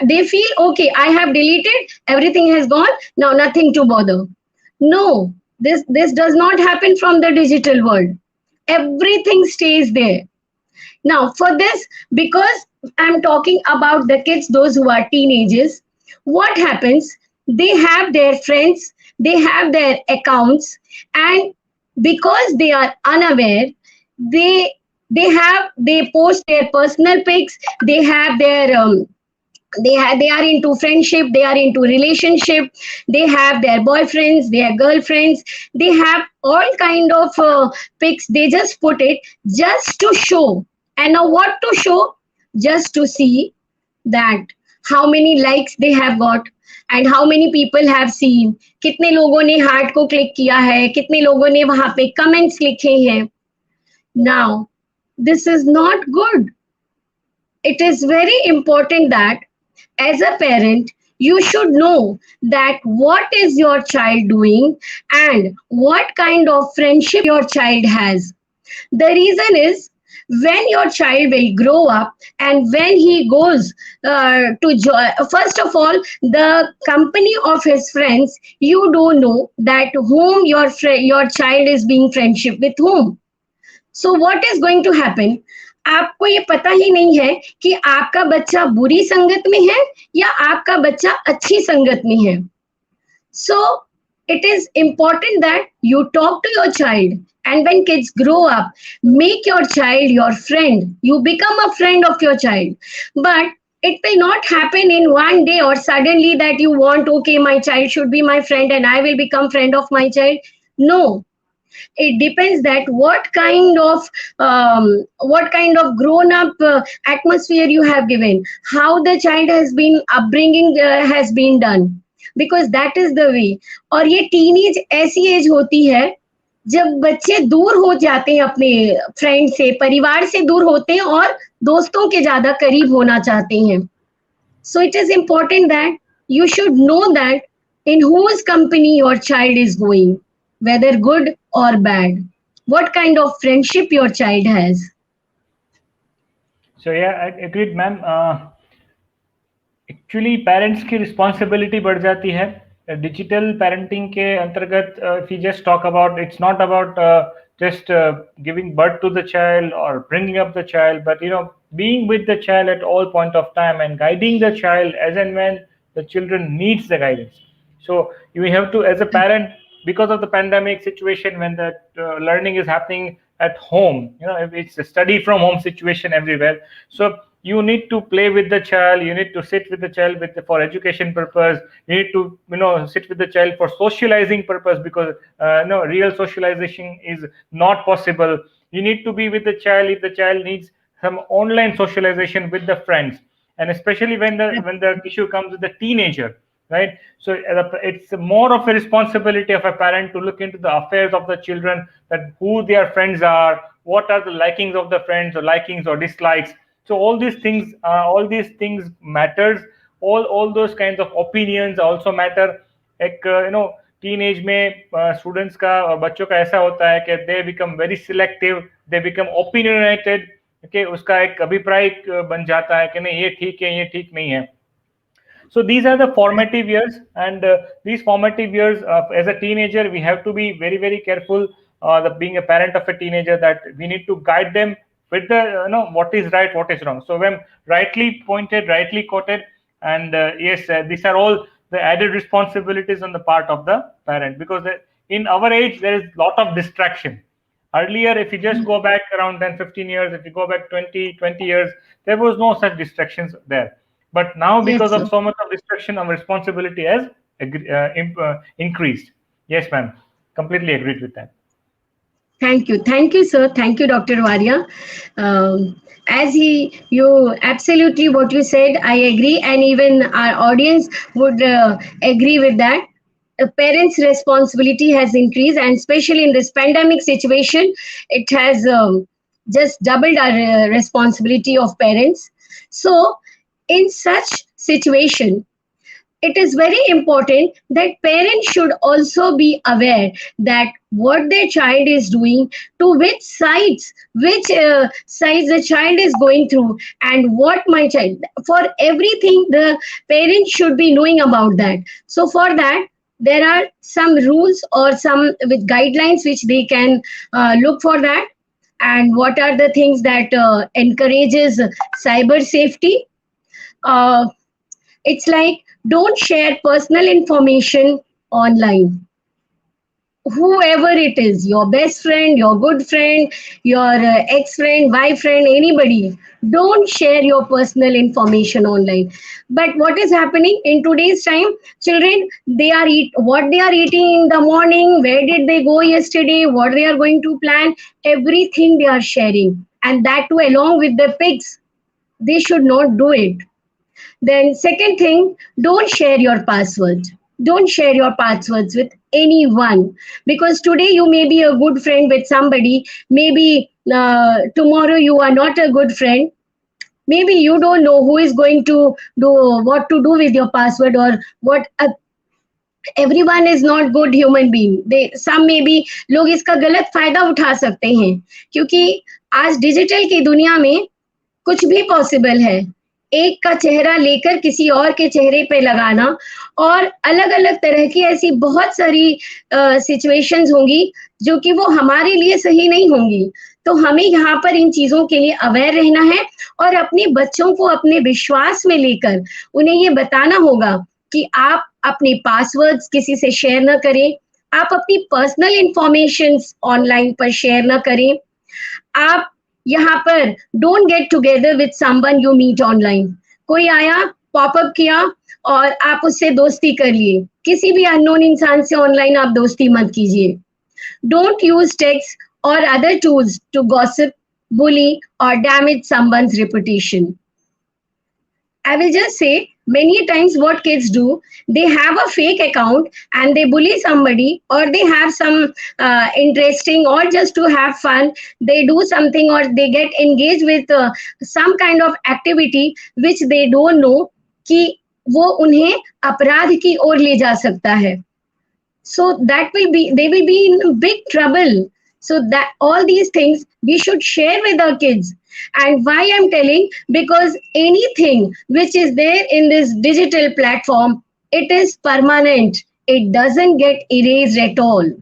C: they feel, okay, I have deleted, everything has gone, now nothing to bother. No, this does not happen from the digital world. Everything stays there. Now for this, because I'm talking about the kids, those who are teenagers, what happens, they have their friends, they have their accounts, and because they are unaware, they post their personal pics, they have their they are into friendship, they are into relationship, they have their boyfriends, their girlfriends, they have all kind of pics. They just put it just to show. And now what to show? Just to see that how many likes they have got and how many people have seen, कितने लोगों ने heart को click किया है, कितने लोगों ने वहां पे कमेंट्स लिखे हैं. Now this is not good. It is very important that as a parent, you should know that what is your child doing and what kind of friendship your child has. The reason is, when your child will grow up and when he goes to join, first of all, the company of his friends, you don't know that whom your child is being friendship with whom. So what is going to happen? आपको ये पता ही नहीं है कि आपका बच्चा बुरी संगत में है या आपका बच्चा अच्छी संगत में है. So it is important that you talk to your child, and when kids grow up, make your child your friend. You become a friend of your child. But it will not happen in one day or suddenly that you want, okay, my child should be my friend and I will become friend of my child. No. It depends that what kind of grown up atmosphere you have given, how the child has been upbringing has been done, because that is the way. और ये teenage ऐसी as होती है जब बच्चे दूर हो जाते हैं अपने फ्रेंड से, परिवार से दूर होते हैं और दोस्तों के ज्यादा करीब होना चाहते हैं. So it is important that you should know that in whose company your child is going, whether good or bad, what kind of friendship your child has.
A: So yeah, I agreed, ma'am. Actually, parents की responsibility बढ़ जाती है. Digital parenting के अंतर्गत, if we just talk about, it's not about just giving birth to the child or bringing up the child, but being with the child at all point of time and guiding the child as and when the children needs the guidance. So you have to, as a parent, because of the pandemic situation, when the learning is happening at home, it's a study from home situation everywhere. So you need to play with the child, you need to sit with the child for education purpose, you need to sit with the child for socializing purpose, because real socialization is not possible. You need to be with the child if the child needs some online socialization with the friends, and especially when the issue comes with the teenager. right? So it's more of a responsibility of a parent to look into the affairs of the children, that who their friends are, what are the likings of the friends, or likings or dislikes. So all these things matters. All those kinds of opinions also matter. एक teenage में students का और बच्चों का ऐसा होता है कि they become very selective, they become opinionated, कि उसका एक अभिप्राय बन जाता है कि नहीं ये ठीक है, ये ठीक नहीं है. So these are the formative years, and these formative years, as a teenager, we have to be very, very careful. Being a parent of a teenager, that we need to guide them with the what is right, what is wrong. So when rightly pointed, rightly quoted, and yes, these are all the added responsibilities on the part of the parent, because in our age there is lot of distraction. Earlier, if you just go back around 10, 15 years, if you go back 20 years, there was no such distractions there. But now, because of so much of distraction, our responsibility has increased. Yes, ma'am. Completely agreed with that.
C: Thank you, sir. Thank you, Dr. Waria. You absolutely what you said, I agree, and even our audience would agree with that. Parents' responsibility has increased, and especially in this pandemic situation, it has just doubled our responsibility of parents. So, in such situation, it is very important that parents should also be aware that what their child is doing, to which sides the child is going through, and what my child, for everything the parents should be knowing about that. So for that, there are some rules or some with guidelines which they can look for that. And what are the things that encourages cyber safety? It's like, don't share personal information online. Whoever it is, your best friend, your good friend, your ex-friend, wife friend, anybody, don't share your personal information online. But what is happening in today's time? Children, what they are eating in the morning, where did they go yesterday, what they are going to plan, everything they are sharing. And that too along with the pics. They should not do it. Then second thing, don't share your passwords. Don't share your passwords with anyone, because today you may be a good friend with somebody. Maybe tomorrow you are not a good friend. Maybe you don't know who is going to do what to do with your password, or what. Everyone is not good human being. Some maybe लोग इसका गलत फायदा उठा सकते हैं, क्योंकि आज digital की दुनिया में कुछ भी पॉसिबल है. एक का चेहरा लेकर किसी और के चेहरे पे लगाना, और अलग अलग तरह की ऐसी बहुत सारी सिचुएशंस होंगी जो कि वो हमारे लिए सही नहीं होंगी. तो हमें यहाँ पर इन चीजों के लिए अवेयर रहना है, और अपने बच्चों को अपने विश्वास में लेकर उन्हें ये बताना होगा कि आप अपने पासवर्ड्स किसी से शेयर न करें, आप अपनी पर्सनल इंफॉर्मेशन ऑनलाइन पर शेयर न करें. आप यहाँ पर don't get together with someone you meet online. कोई आया, पॉपअप किया और आप उससे दोस्ती कर लिए. किसी भी अननोन इंसान से ऑनलाइन आप दोस्ती मत कीजिए. डोंट यूज टेक्स्ट और other tools to gossip, bully, or damage someone's reputation. I will just say, many times what kids do, they have a fake account and they bully somebody, or they have some interesting, or just to have fun, they do something, or they get engaged with some kind of activity which they don't know कि वो उन्हें अपराध की ओर ले जा सकता है. So they will be in big trouble. So that all these things we should share with our kids. And why I'm telling, because anything which is there in this digital platform, it is permanent. It doesn't get erased at all.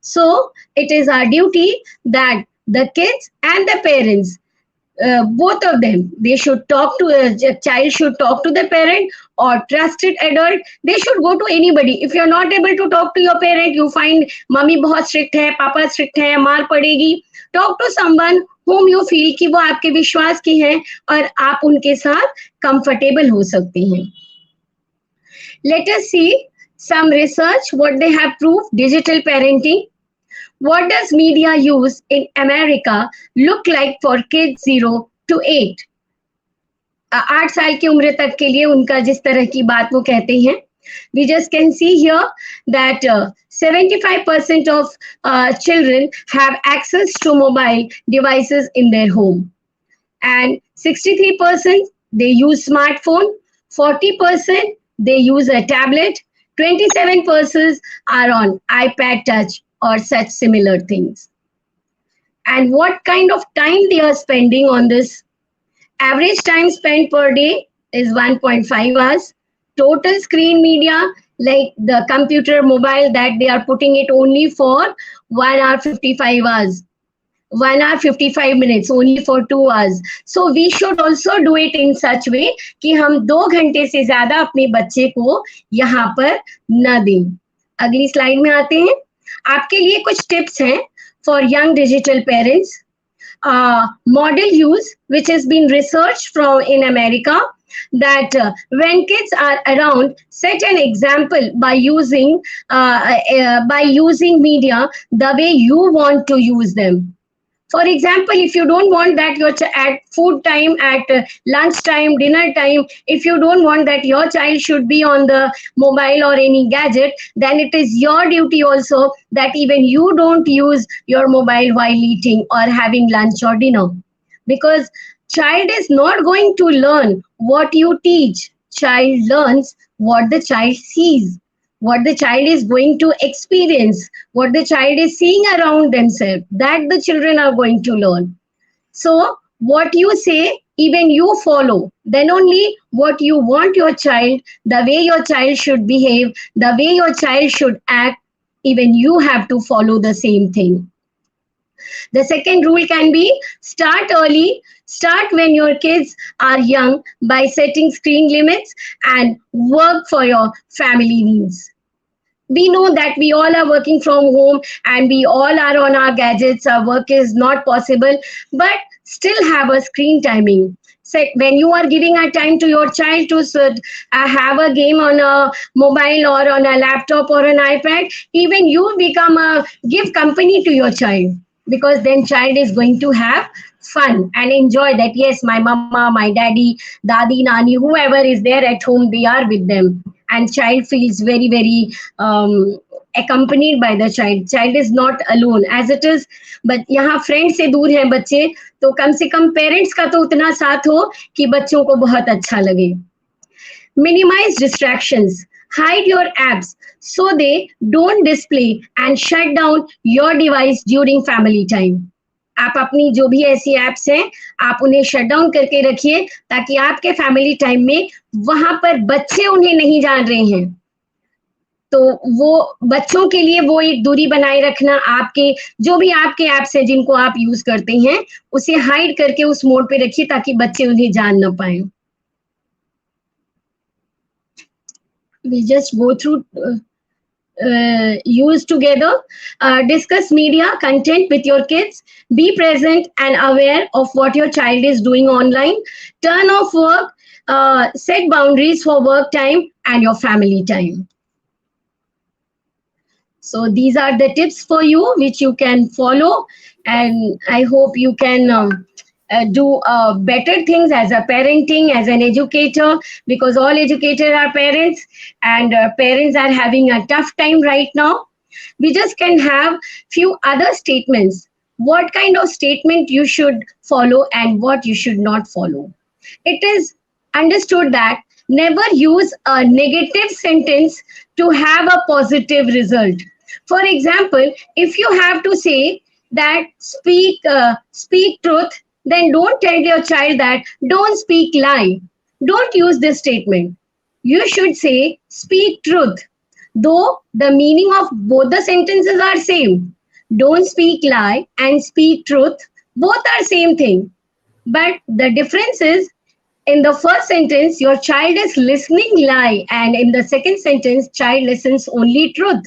C: So it is our duty that the kids and the parents, both of them, they should talk to a child, should talk to the parent or trusted adult. They should go to anybody. If you're not able to talk to your parent, you find mummy बहुत strict है, पापा strict है, मार पड़ेगी, talk to someone whom you feel कि वो आपके विश्वास की हैं और आप उनके साथ comfortable हो सकते हैं. Let us see some research what they have proved digital parenting. What does media use in America look like for kids 0 to 8? 8 साल की उम्र तक के लिए उनका जिस तरह की बात वो कहते हैं. We just can see here that 75% of children have access to mobile devices in their home, and 63% they use smartphone, 40% they use a tablet, 27% are on iPad touch or such similar things. And what kind of time they are spending on this? Average time spent per day is 1.5 hours. Total screen media, like the computer, mobile, that they are putting it only for 1 hour 55 hours. 1 hour 55 minutes only for 2 hours. So we should also do it in such way कि हम 2 घंटे से ज्यादा अपने बच्चे को यहाँ पर न दें. अगली स्लाइड में आते हैं. आपके लिए कुछ टिप्स हैं for young digital parents. Model use, which has been researched from in America, that when kids are around, set an example by using media the way you want to use them. For example, if you don't want that at food time, at lunch time, dinner time, if you don't want that your child should be on the mobile or any gadget, then it is your duty also that even you don't use your mobile while eating or having lunch or dinner. Because child is not going to learn what you teach. Child learns what the child sees, what the child is going to experience, what the child is seeing around themselves, that the children are going to learn. So what you say, even you follow. Then only what you want your child, the way your child should behave, the way your child should act, even you have to follow the same thing. The second rule can be start early. Start when your kids are young by setting screen limits and work for your family needs. We know that we all are working from home and we all are on our gadgets. Our work is not possible, but still have a screen timing. So when you are giving a time to your child to have a game on a mobile or on a laptop or an iPad, even you give company to your child, because then child is going to have fun and enjoy that. Yes, my mama, my daddy, dadi, nani, whoever is there at home, they are with them. And child feels very, very accompanied by the child. Child is not alone as it is. But यहाँ friend से दूर हैं बच्चे, तो कम से कम parents का तो उतना साथ हो कि बच्चों को बहुत अच्छा लगे. Minimize distractions. Hide your apps so they don't display and shut down your device during family time. आप अपनी जो भी ऐसी एप्स हैं, आप उन्हें शट डाउन करके रखिए ताकि आपके फैमिली टाइम में वहां पर बच्चे उन्हें नहीं जान रहे हैं, तो वो बच्चों के लिए वो एक दूरी बनाए रखना. आपके जो भी आपके एप्स हैं जिनको आप यूज करते हैं, उसे हाइड करके उस मोड पे रखिए ताकि बच्चे उन्हें जान ना पाए. We just go through use together. Discuss media content with your kids. Be present and aware of what your child is doing online. Turn off work. Set boundaries for work time and your family time. So these are the tips for you which you can follow, and I hope you can do better things as a parenting, as an educator, because all educators are parents, and parents are having a tough time right now. We just can have few other statements. What kind of statement you should follow and what you should not follow. It is understood that never use a negative sentence to have a positive result. For example, if you have to say that speak truth, then don't tell your child that don't speak lie. Don't use this statement. You should say speak truth, though the meaning of both the sentences are same. Don't speak lie and speak truth, both are same thing. But the difference is, in the first sentence, your child is listening lie, and in the second sentence, child listens only truth.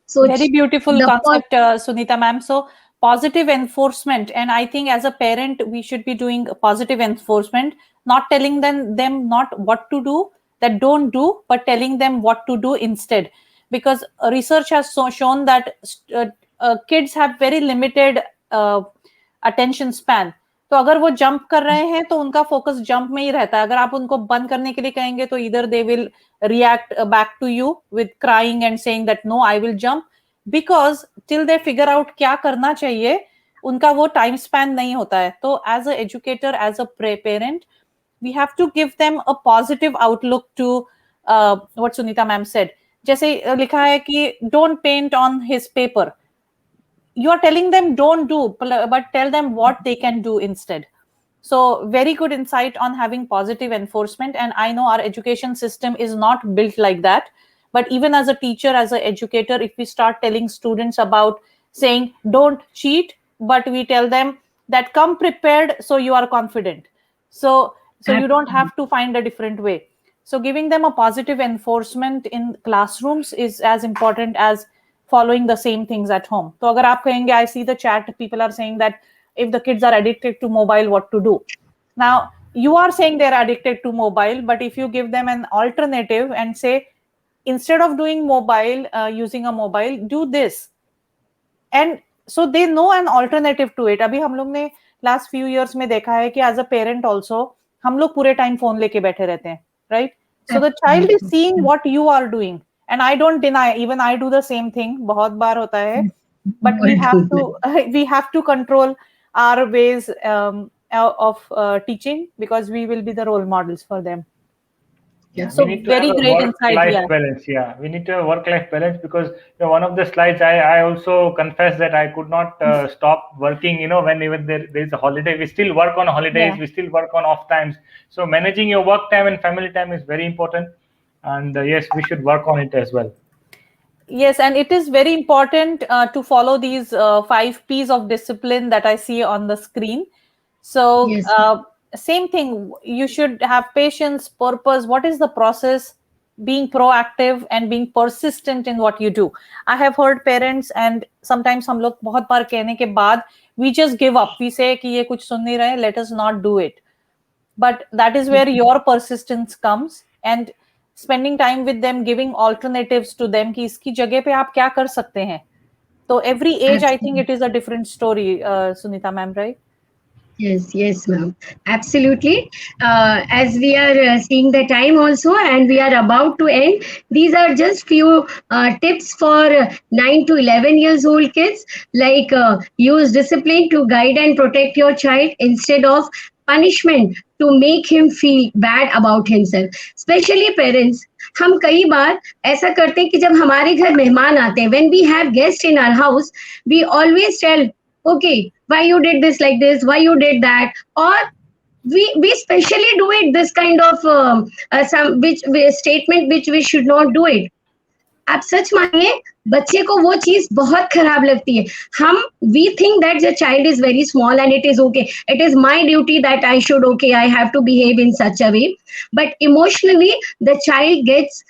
C: So
B: very beautiful concept, Sunita ma'am. So positive enforcement, and I think as a parent we should be doing positive enforcement, not telling them not what to do, that don't do, but telling them what to do instead, because research has shown that kids have very limited attention span. तो अगर वो jump कर रहे हैं तो उनका focus jump में ही रहता है. अगर आप उनको बंद करने के लिए कहेंगे तो इधर they will react back to you with crying and saying that no, I will jump, because till they figure out क्या करना चाहिए उनका वो टाइम स्पैन नहीं होता है. तो as a educator, as a parent, we have to give them a positive outlook to what Sunita ma'am said. जैसे लिखा है कि don't paint on his paper. You are telling them don't do, but tell them what they can do instead. So very good insight on having positive enforcement. And I know our education system is not built like that. But even as a teacher, as an educator, if we start telling students about saying don't cheat, but we tell them that come prepared so you are confident. So you don't have to find a different way. So giving them a positive enforcement in classrooms is as important as following the same things at home. So agar aap kahenge, I see the chat, people are saying that if the kids are addicted to mobile, what to do? Now, you are saying they're addicted to mobile, but if you give them an alternative and say, instead of doing mobile, using a mobile, do this. And so they know an alternative to it. Abhi hum log ne last few years mein dekha hai ki as a parent also, hum log pure time phone leke baithe rehte hain, right? So the child is seeing what you are doing. And I don't deny, even I do the same thing. बहुत बार होता है. But we have to control our ways of teaching, because we will be the role models for them.
C: Yeah.
B: So very great insight.
A: Work-life balance. Yeah, we need to have work-life balance, because one of the slides I also confess that I could not stop working. When even there is a holiday, we still work on holidays.
B: Yeah.
A: We still work on off times. So managing your work time and family time is very important. And yes, we should work on it as well.
B: Yes, and it is very important to follow these 5 P's of discipline that I see on the screen. So
C: Yes.
B: Same thing, you should have patience, purpose. What is the process? Being proactive and being persistent in what you do. I have heard parents, and sometimes हम लोग बहुत बार कहने के बाद we just give up. We say कि ये कुछ सुन नहीं रहे, let us not do it. But that is where your persistence comes, and spending time with them, giving alternatives to them कि इसकी जगह पे आप क्या कर सकते हैं. So every age, I think it is a different story, Sunita ma'am, right?
C: Yes, ma'am. Absolutely. As we are seeing the time also, and we are about to end, these are just few tips for 9 to 11 years old kids, like use discipline to guide and protect your child instead of punishment to make him feel bad about himself. Especially parents, हम कई बार ऐसा करते हैं कि जब हमारे घर मेहमान आते हैं, when we have guests in our house, we always tell, okay, why you did this like this, why you did that, or we specially do it this kind of some which statement which we should not do it. आप सच मानिए, बच्चे को वो चीज बहुत खराब लगती है. हम we think that the child is very small and it is okay, it is my duty that I should, okay, I have to behave in such a way, but emotionally the child gets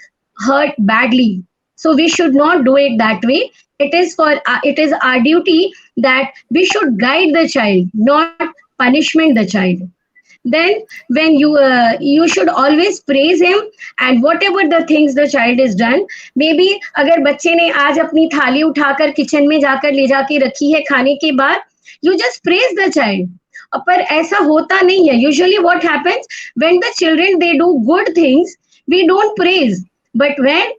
C: hurt badly. So we should not do it that way. It is our duty that we should guide the child, not punishment the child. Then when you should always praise him, and whatever the things the child is done, maybe अगर बच्चे ने आज अपनी थाली उठाकर kitchen में जाकर ले जाके रखी है खाने के बाद, you just praise the child. पर ऐसा होता नहीं है. Usually what happens when the children they do good things, we don't praise, but when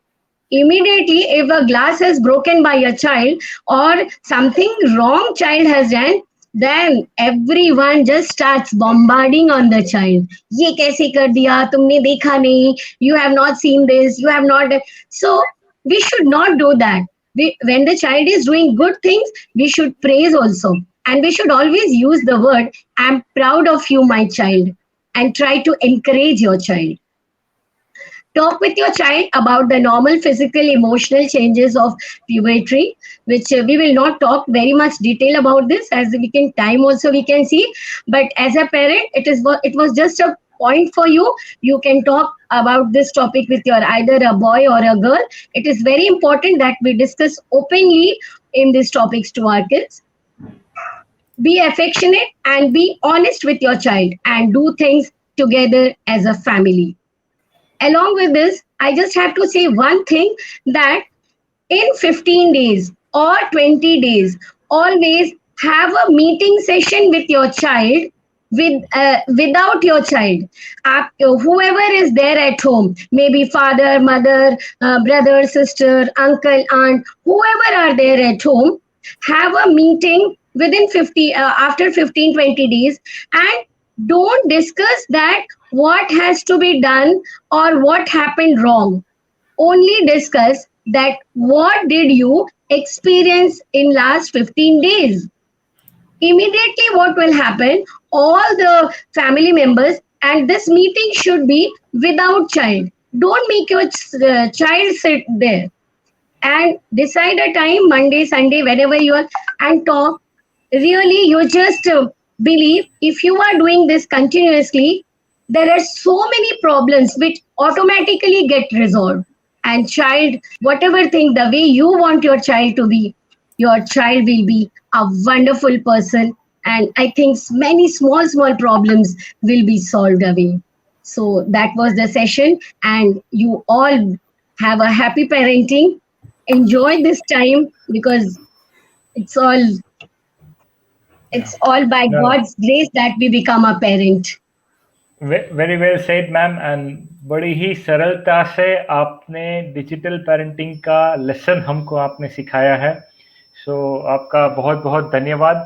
C: immediately if a glass is broken by a child or something wrong child has done, then everyone just starts bombarding on the child. ये कैसे कर दिया, तुमने देखा नहीं, you have not seen this, you have not. So we should not do that. When the child is doing good things, we should praise also, and we should always use the word I'm proud of you, my child, and try to encourage your child. Talk with your child about the normal physical, emotional changes of puberty, which we will not talk very much detail about this, as we can time also we can see. But as a parent, it was just a point for you. You can talk about this topic with your either a boy or a girl. It is very important that we discuss openly in these topics to our kids. Be affectionate and be honest with your child, and do things together as a family. Along with this, I just have to say one thing, that in 15 days or 20 days, always have a meeting session with your child without your child. Whoever is there at home, maybe father, mother, brother, sister, uncle, aunt, whoever are there at home, have a meeting within 50 after 15-20 days, and don't discuss that what has to be done or what happened wrong. Only discuss that what did you experience in last 15 days. Immediately what will happen, all the family members, and this meeting should be without child. Don't make your child sit there, and decide a time, Monday, Sunday, whenever you are, and talk. Really, you just believe, if you are doing this continuously, there are so many problems which automatically get resolved. And child, whatever thing, the way you want your child to be, your child will be a wonderful person. And I think many small problems will be solved away. So that was the session, and you all have a happy parenting. Enjoy this time, because it's all by
A: No.
C: God's grace that we become a parent.
A: Very well said ma'am, and बड़ी ही सरलता से आपने digital parenting का lesson हमको आपने सिखाया है. सो आपका बहुत बहुत धन्यवाद.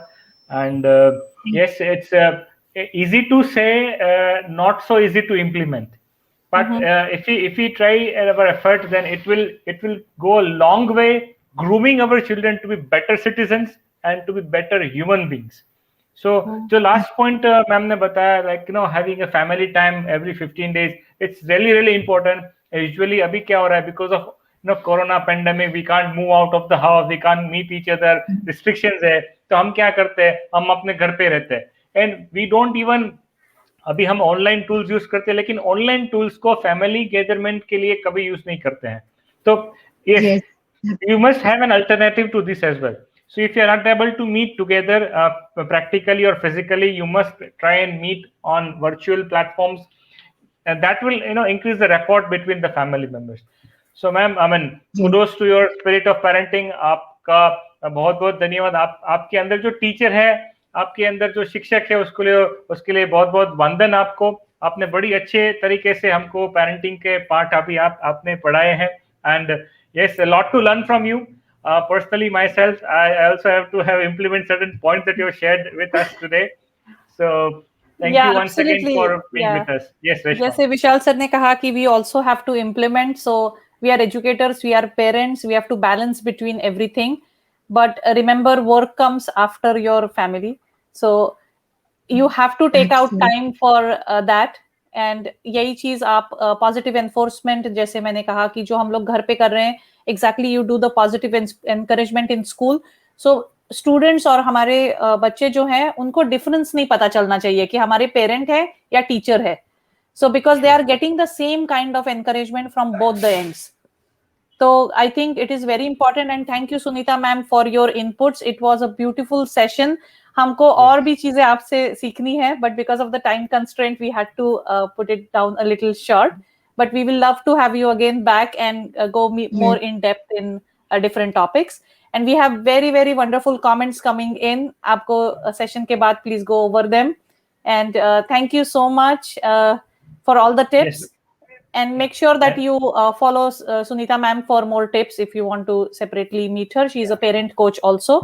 A: And yes, it's easy to say, not so easy to implement. But if we try our effort, then it will go a long way grooming our children to be better citizens and to be better human beings. So जो last point ma'am ने बताया, like having a family time every 15 days, it's really important. Usually अभी क्या हो रहा है, because of corona pandemic, we can't move out of the house, we can't meet each other, restrictions है, तो हम क्या करते हैं, हम अपने घर पे रहते हैं, and we don't even, अभी हम ऑनलाइन टूल्स यूज करते हैं, लेकिन ऑनलाइन टूल्स को फैमिली गैदरमेंट के लिए कभी यूज नहीं करते हैं. तो yes, you must have an alternative to this as well. So if you are not able to meet together practically or physically, you must try and meet on virtual platforms, and that will increase the rapport between the family members. So ma'am, I mean, kudos to your spirit of parenting. आपका बहुत बहुत धन्यवाद. आपके अंदर जो teacher है, आपके अंदर जो शिक्षक है, उसके लिए बहुत बहुत वंदन आपको. आपने बड़ी अच्छे तरीके से हमको पेरेंटिंग के पार्ट अभी आपने पढ़ाए हैं. And yes, a lot to learn from you. Personally, myself, I also have to implement certain points that you have shared with us today. So thank you once again for being with us. Yes, Reshma.
B: जैसे विशाल sir ने कहा कि we also have to implement. So we are educators, we are parents, we have to balance between everything. But remember, work comes after your family. So you have to take out time for that. And यही चीज आप positive enforcement, जैसे मैंने कहा कि जो हम लोग घर पे कर रहे हैं, exactly you do the positive encouragement in school. So students और हमारे बच्चे जो हैं, उनको डिफरेंस नहीं पता चलना चाहिए कि हमारे पेरेंट है या टीचर है. So because they are getting the same kind of encouragement from both the ends. तो I think it is very important. And thank you Sunita ma'am for your inputs. It was a beautiful session. हमको और भी चीजें आपसे सीखनी है, but because of the time constraint we had to put it down a little short. But we will love to have you again back and go more in depth in different topics. And we have very very wonderful comments coming in. आपको session के बाद please go over them. And thank you so much for all the tips. And make sure that you follow Sunita ma'am for more tips if you want to separately meet her. She is a parent coach also.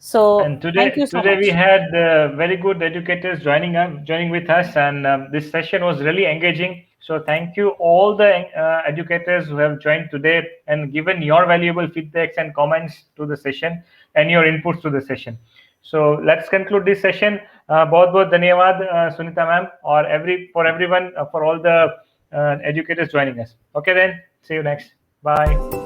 B: So thank you so much.
A: We had very good educators joining with us, and this session was really engaging. So thank you all the educators who have joined today and given your valuable feedbacks and comments to the session and your inputs to the session. So let's conclude this session. बहुत बहुत धन्यवाद Sunita ma'am, or for everyone, for all the educators joining us. Okay then, see you next. Bye.